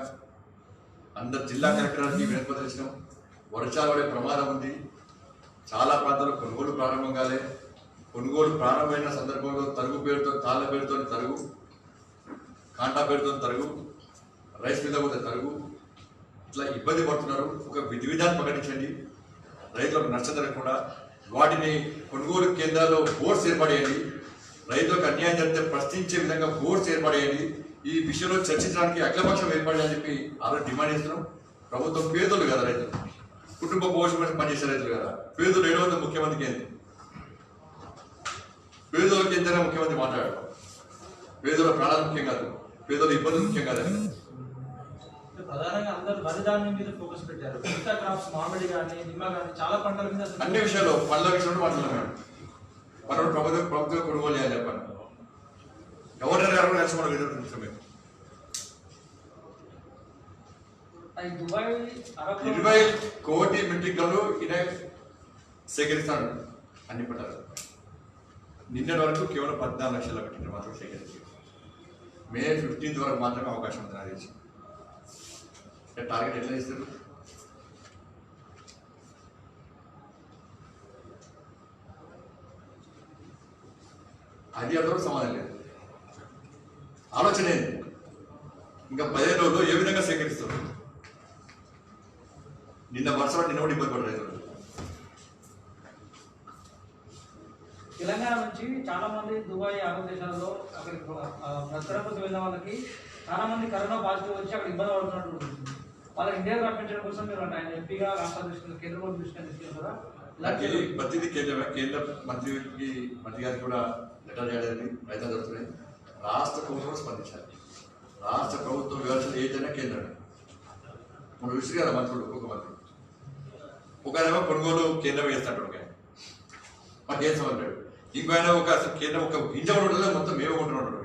అందరు జిల్లా కలెక్టర్కి వినతిపత్రం ఇచ్చినాం. వర్షాలు పడే ప్రమాదం ఉంది, చాలా ప్రాంతాల్లో కొనుగోలు ప్రారంభం కాలే. కొనుగోలు ప్రారంభమైన సందర్భంలో తరుగు పేరుతో, తాళ్ళ పేరుతో తరుగు, కాంటా పేరుతో తరుగు, రైస్ మీద పోతే తరుగు, ఇట్లా ఇబ్బంది పడుతున్నారు. ఒక విధి విధానం ప్రకటించండి, రైతులకు నష్టం జరగకుండా. వాటిని కొనుగోలు కేంద్రాల్లో బోర్డ్స్ ఏర్పడేయండి. రైతులకు అన్యాయం జరిగితే ప్రశ్నించే విధంగా బోర్డ్స్ ఏర్పడేయండి. ఈ విషయంలో చర్చించడానికి అఖిలపక్షం ఏర్పడాలని చెప్పి ఆల్రెడీ డిమాండ్ చేస్తున్నాం. ప్రభుత్వం పేదలు కదా, రైతులు కుటుంబ పోషణ పనిచేసే రైతులు కదా. పేదలు ఏడవద్దు ముఖ్యమంత్రికి ఏంది, పేదలకు ఎంతైనా ముఖ్యమంత్రి మాట్లాడారు. పేదల ప్రాణాలు ముఖ్యం కాదు, పేదల ఇబ్బందులు ముఖ్యం కాదని. ప్రధానంగా అందరూ వరి ధాన్యం మీద ఫోకస్ పెట్టారు. మిగతా క్రాప్స్, మామిడి కానీ నిమ్మ కానీ చాలా పంటల మీద అన్ని విషయాల్లో, పండ్ల విషయంలో మాట్లాడుతున్నాడు. మనం ప్రభుత్వం కొనుగోలు చేయాలి చెప్పండి. గవర్నర్ గారు కలిసి మనం ఎదుర్కొంటున్నాం. 20 కోటి మెట్రిక్ టన్నులు ఈయన సేకరిస్తాడు అన్ని పంటలు. నిన్నటి వరకు కేవలం 14 లక్షల మెట్రిక్ మాత్రం సేకరించారు. మే 15 వరకు మాత్రమే అవకాశం ఉంది నాకు తెలిసి. టార్గెట్ ఎట్లా ఇస్తారు? అది అందరూ సమాధానం లేదు. ఆలోచన ఏంటి? ఇంకా 15 రోజుల్లో ఏ విధంగా సేకరిస్తారు? నిన్న వర్షం నిన్న కూడా ఇబ్బంది పడలేదు. తెలంగాణ నుంచి చాలా మంది దుబాయ్, అరబ్ దేశాల్లో అక్కడికి తిరుపతి వెళ్ళిన వాళ్ళకి చాలా మంది కరోనా పాజిటివ్ వచ్చి అక్కడ ఇబ్బంది పడుతున్నట్టు వాళ్ళకి ఇండియాకి రప్పించడం కోసం మీరు అంటే ఆయన ఎంపీగా రాష్ట్ర దృష్టిలో, కేంద్ర ప్రభుత్వం దృష్టిలో తీసుకెళ్ళి కదా. ప్రతిదీ కేంద్ర మంత్రి గారికి కూడా లెటర్ చేయడానికి ప్రయత్నాలు జరుగుతున్నాయి. రాష్ట్ర ప్రభుత్వం స్పందించాలి. రాష్ట్ర ప్రభుత్వం వ్యవస్థ ఏదైనా కేంద్రం మనం విసిరి కదా మంత్రులు, ఒక మంత్రులు ఒకరేమో కొనుగోలు కేంద్రం వేస్తాడు, ఒక మాకు ఏం సంబంధం. ఇంకో ఆయన ఒక కేంద్రం ఒక గింజ ఉండదు, మొత్తం మేము ఉంటున్నాడు.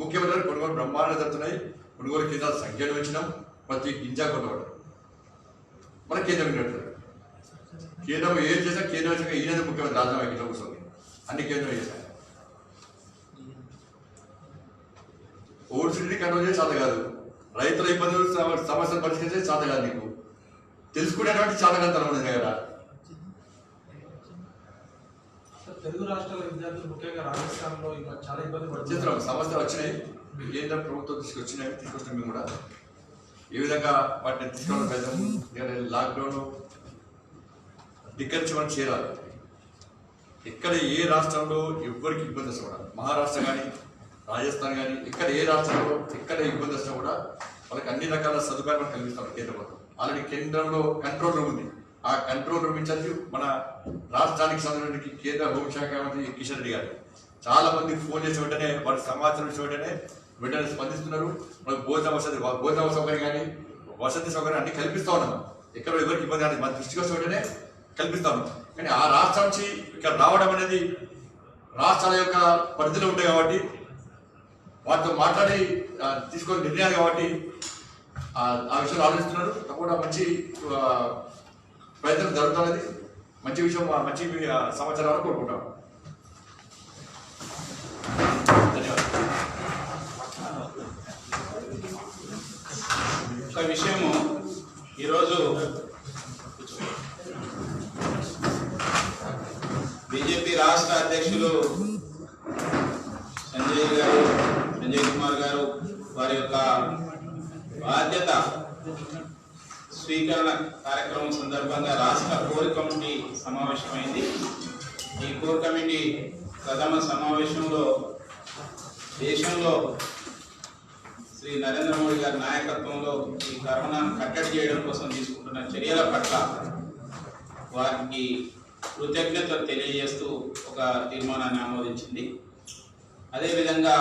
ముఖ్యమంత్రి కొనుగోలు బ్రహ్మాండంగా జరుగుతున్నాయి. కొనుగోలు కేంద్రాల సంఖ్యను వచ్చినాం, ప్రతి గింజ కొనబడ్డాడు. మన కేంద్రం వినట్లేదు. కేంద్రం ఏం చేసినా కేంద్రం వచ్చాక ఈయన ముఖ్యమంత్రి రాజీనామా కింద కూర్చోండి, అన్ని కేంద్రం చేశారు. ఓడిసిటీ కంట్రోల్ చేసి చేత కాదు, రైతుల ఇబ్బందులు సమస్యలు పరిష్కరించే చేత కాదు, నీకు తెలుసుకునేటువంటి చాతకాంతరం ఉంది కదా. తెలుగు రాష్ట్రాల విద్యార్థులు ముఖ్యంగా రాజస్థాన్లో చాలా ఇబ్బంది పడుతున్నారు. సమస్యలు వచ్చినాయి, కేంద్ర ప్రభుత్వం తీసుకొచ్చినాం. మేము కూడా ఏ విధంగా వాటిని తీసుకోవడం ప్రయత్నం. లాక్డౌన్ ధిక్కరించి మనం చేరాలి. ఎక్కడ ఏ రాష్ట్రంలో ఎవరికి ఇబ్బంది వస్తున్నా కూడా, మహారాష్ట్ర కానీ రాజస్థాన్ కానీ ఎక్కడ ఏ రాష్ట్రంలో ఎక్కడ ఇబ్బంది వస్తున్నా కూడా వాళ్ళకి అన్ని రకాల సదుపాయాలు మనం కలిగిస్తాం కేంద్ర ప్రభుత్వం. ఆల్రెడీ కేంద్రంలో కంట్రోల్ రూమ్ ఉంది, ఆ కంట్రోల్ రూమ్ ఇన్ఛార్జ్ మన రాష్ట్రానికి సంబంధించిన కేంద్ర హోంశాఖ మంత్రి కిషన్ రెడ్డి గారు. చాలా మంది ఫోన్ చేసి వెంటనే వారి సమాచారం ఇచ్చిన వెంటనే స్పందిస్తున్నారు. మనకు భోజన సౌకర్యం కానీ వసతి సౌకర్యం అన్ని కల్పిస్తా ఉన్నాం. ఎక్కడ ఎవరికి ఇబ్బంది కానీ మన దృష్టికి వస్తే వెంటనే కల్పిస్తా ఉన్నాం. కానీ ఆ రాష్ట్రం నుంచి ఇక్కడ రావడం అనేది రాష్ట్రాల యొక్క పరిధిలో ఉంటాయి కాబట్టి వాటితో మాట్లాడి తీసుకొని నిర్ణయాలు కాబట్టి ఆ విషయాలు ఆలోచిస్తున్నారు. తప్పకుండా మంచి ప్రయత్నం జరుగుతున్నది. మంచి విషయం, మంచి సమాచారాలు కోరుకుంటాం. ధన్యవాదాలు. ఒక విషయము ఈరోజు బీజేపీ రాష్ట్ర అధ్యక్షులు సంజయ్ కుమార్ గారు వారి యొక్క బాధ్యత స్వీకరణ కార్యక్రమం సందర్భంగా రాష్ట్ర కోర్ కమిటీ సమావేశమైంది. ఈ కోర్ కమిటీ ప్రథమ సమావేశంలో దేశంలో శ్రీ నరేంద్ర మోడీ గారి నాయకత్వంలో ఈ కరోనాను కట్టడి చేయడం కోసం తీసుకుంటున్న చర్యల పట్ల వారికి కృతజ్ఞతలు తెలియజేస్తూ ఒక తీర్మానాన్ని ఆమోదించింది. అదేవిధంగా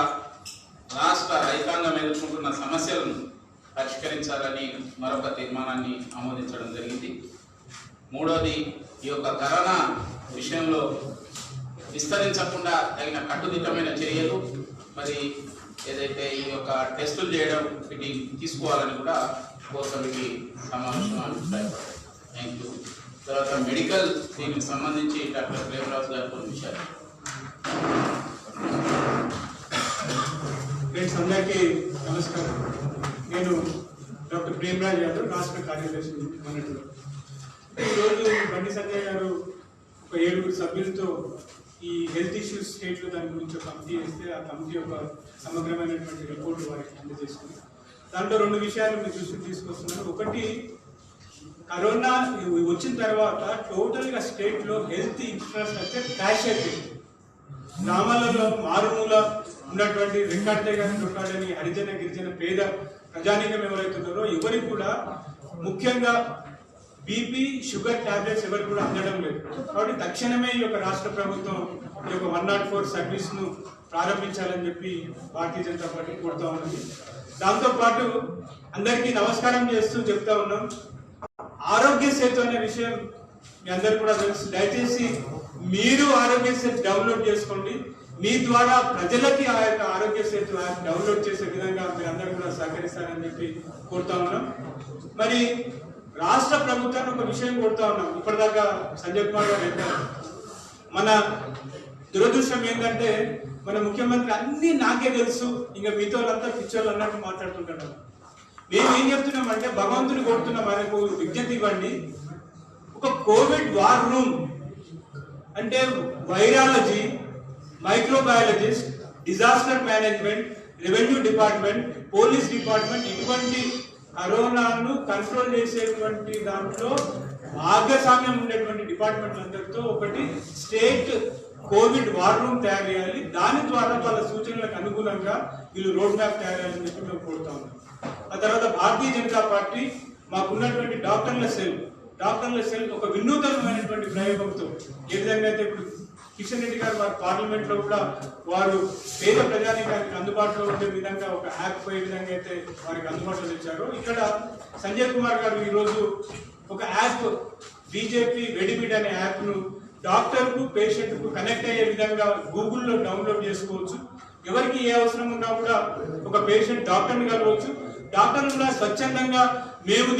రాష్ట్ర రైతాంగం ఎదుర్కొంటున్న సమస్యలను పరిష్కరించాలని మరొక తీర్మానాన్ని ఆమోదించడం జరిగింది. మూడోది, ఈ యొక్క కరోనా విషయంలో విస్తరించకుండా తగిన కట్టుదిట్టమైన చర్యలు మరి ఏదైతే ఈ యొక్క టెస్టులు చేయడం వీటి తీసుకోవాలని కూడా కోర్ కమిటీ సమావేశం అభిప్రాయపడ్డారు. Thank you. తర్వాత మెడికల్ దీనికి సంబంధించి డాక్టర్ ప్రేమరాజు గారు కొన్ని విషయాలు. ఫ్రెండ్స్ అందరికీ నమస్కారం. నేను డాక్టర్ ప్రేమరాజ్ యాదవ్, రాష్ట్ర కార్యదర్శి మనట్లో. ఈరోజు బండి సంజయ్ గారు ఒక 7 సభ్యులతో ఈ హెల్త్ ఇష్యూస్ స్టేట్లో దాని గురించి ఒక కమిటీ వేస్తే ఆ కమిటీ ఒక సమగ్రమైనటువంటి రిపోర్ట్ వారికి అందజేస్తుంది. దాంట్లో 2 విషయాలు మీ దృష్టికి తీసుకొస్తున్నాను. ఒకటి, కరోనా వచ్చిన తర్వాత టోటల్గా స్టేట్లో హెల్త్ ఇన్ఫ్రాస్ట్రక్చర్ క్రాష్ అయిపోయింది. గ్రామాలలో మారుమూల ఉన్నటువంటి రెక్కాడితే కానీ దొక్కాడని హరిజన గిరిజన పేద ప్రజానీకం ఎవరైతే ఉన్నారో ఎవరికి కూడా, ముఖ్యంగా బీపీ షుగర్ టాబ్లెట్స్ ఎవరికి కూడా అందడం లేదు. కాబట్టి తక్షణమే ఈ యొక్క రాష్ట్ర ప్రభుత్వం ఈ యొక్క 104 సర్వీస్ను ప్రారంభించాలని చెప్పి భారతీయ జనతా పార్టీ కోరుతా ఉన్నది. దాంతోపాటు అందరికీ నమస్కారం చేస్తూ చెప్తా ఉన్నాం, ఆరోగ్య సేతు అనే విషయం మీ అందరు కూడా తెలుసు. దయచేసి మీరు ఆరోగ్య సేతు డౌన్లోడ్ చేసుకోండి. మీ ద్వారా ప్రజలకి ఆ యొక్క ఆరోగ్య సేతు యాప్ డౌన్లోడ్ చేసే విధంగా మీరు అందరూ కూడా సహకరిస్తారని చెప్పి కోరుతా ఉన్నాం. మరి రాష్ట్ర ప్రభుత్వాన్ని ఒక విషయం కోరుతా ఉన్నాం. ఇప్పటిదాకా సంజయ్ కుమార్ గారు చెప్పారు. మన దురదృష్టం ఏంటంటే మన ముఖ్యమంత్రి అన్ని నాకే తెలుసు, ఇంకా మీతో వాళ్ళంతా పిచ్చోళ్ళు అన్నట్టు మాట్లాడుతుంటారు. మేము ఏం చెప్తున్నామంటే భగవంతుని కోరుతున్న మనకు విజ్ఞప్తి ఇవ్వండి. ఒక కోవిడ్ వార్ రూమ్ అంటే virology, microbiologist, disaster management, revenue department, police department, ఇటువంటి కరోనాను కంట్రోల్ చేసేటువంటి దాంట్లో భాగస్వామ్యం ఉండేటువంటి డిపార్ట్మెంట్లందరితో ఒకటి స్టేట్ కోవిడ్ వార్ రూమ్ తయారు చేయాలి. దాని ద్వారా వాళ్ళ సూచనలకు అనుగుణంగా వీళ్ళు రోడ్ మ్యాప్ తయారు చేయాలని చెప్పి మేము కోరుతా ఉన్నాం. ఆ తర్వాత భారతీయ జనతా పార్టీ మాకున్నటువంటి డాక్టర్ల సెల్ ఒక వినూతనమైనటువంటి ప్రయోగంతో ఏ విధంగా అయితే ఇప్పుడు కిషన్ రెడ్డి గారు వారి పార్లమెంట్ లో కూడా వారు పేద ప్రజానీకానికి అందుబాటులో ఉండే విధంగా ఒక యాప్ పోయే విధంగా అయితే వారికి అందుబాటులో తెచ్చారు. ఇక్కడ సంజయ్ కుమార్ గారు ఈరోజు ఒక యాప్ బీజేపీ వెడిబిడ్ అనే యాప్ ను డాక్టర్ కు పేషెంట్ కు కనెక్ట్ అయ్యే విధంగా గూగుల్లో డౌన్లోడ్ చేసుకోవచ్చు. ఎవరికి ఏ అవసరం ఉన్నా కూడా ఒక పేషెంట్ డాక్టర్ని కలవచ్చు. డాక్టర్లు కూడా స్వచ్ఛందంగా మేము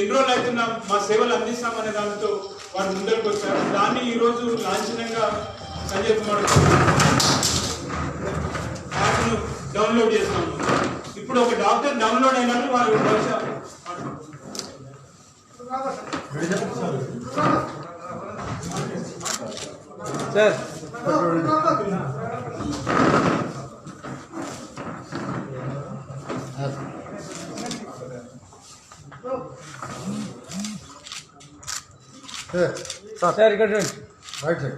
ఎన్రోల్ అవుతున్నాం, మా సేవలు అందిస్తామనే దానితో వారు ముందరకు వచ్చారు. దాన్ని ఈరోజు లాంఛనంగా సంజయ్ కుమార్ యాప్ను డౌన్లోడ్ చేస్తాము. ఇప్పుడు ఒక డాక్టర్ డౌన్లోడ్ అయినట్టు వారు సార్ సార్ ఇక్కడ రైట్ సైడ్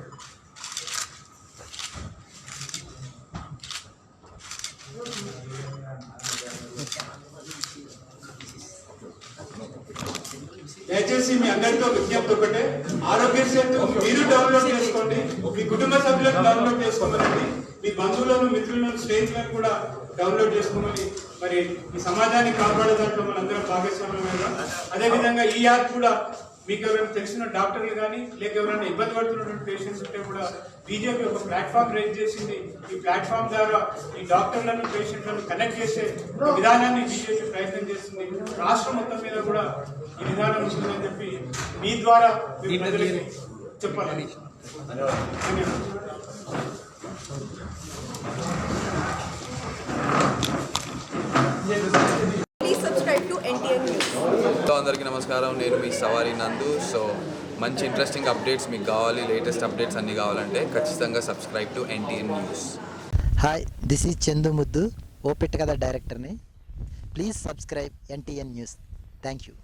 దయచేసి మీ మీ అందరితో విజ్ఞప్తి ఒకటే, ఆరోగ్య సేతు మీరు డౌన్లోడ్ చేసుకోండి, మీ కుటుంబ సభ్యులను డౌన్లోడ్ చేసుకోమనండి, మీ బంధువులను మిత్రులను స్నేహితులను కూడా డౌన్లోడ్ చేసుకోమని మరి ఈ సమాజాన్ని కాపాడే దాంట్లో మనందరం భాగస్వామ్యం. అదేవిధంగా ఈ యాప్ కూడా మీకు ఎవరైనా తెలిసిన డాక్టర్లు కానీ లేక ఎవరైనా ఇబ్బంది పడుతున్నటువంటి పేషెంట్స్ ఉంటే కూడా బీజేపీ ఒక ప్లాట్ఫామ్ రేజ్ చేసింది. ఈ ప్లాట్ఫామ్ ద్వారా ఈ డాక్టర్లను పేషెంట్లను కనెక్ట్ చేసే ఒక విధానాన్ని బీజేపీ ప్రయత్నం చేస్తుంది. రాష్ట్రం మొత్తం మీద కూడా ఈ విధానం ఉంటుందని చెప్పి మీ ద్వారా మీరు ప్రజలకి చెప్పాలి. ధన్యవాదాలు. Please subscribe to NTN News. అందరికీ నమస్కారం, నేను మీ సవారి నందు. సో మంచి ఇంట్రెస్టింగ్ అప్డేట్స్ మీకు కావాలి, లేటెస్ట్ అప్డేట్స్ అన్నీ కావాలంటే ఖచ్చితంగా subscribe to NTN news. Hi, this is Chandu ముద్దు, ఓపెట్ కథ డైరెక్టర్ని. Please subscribe NTN news. Thank you.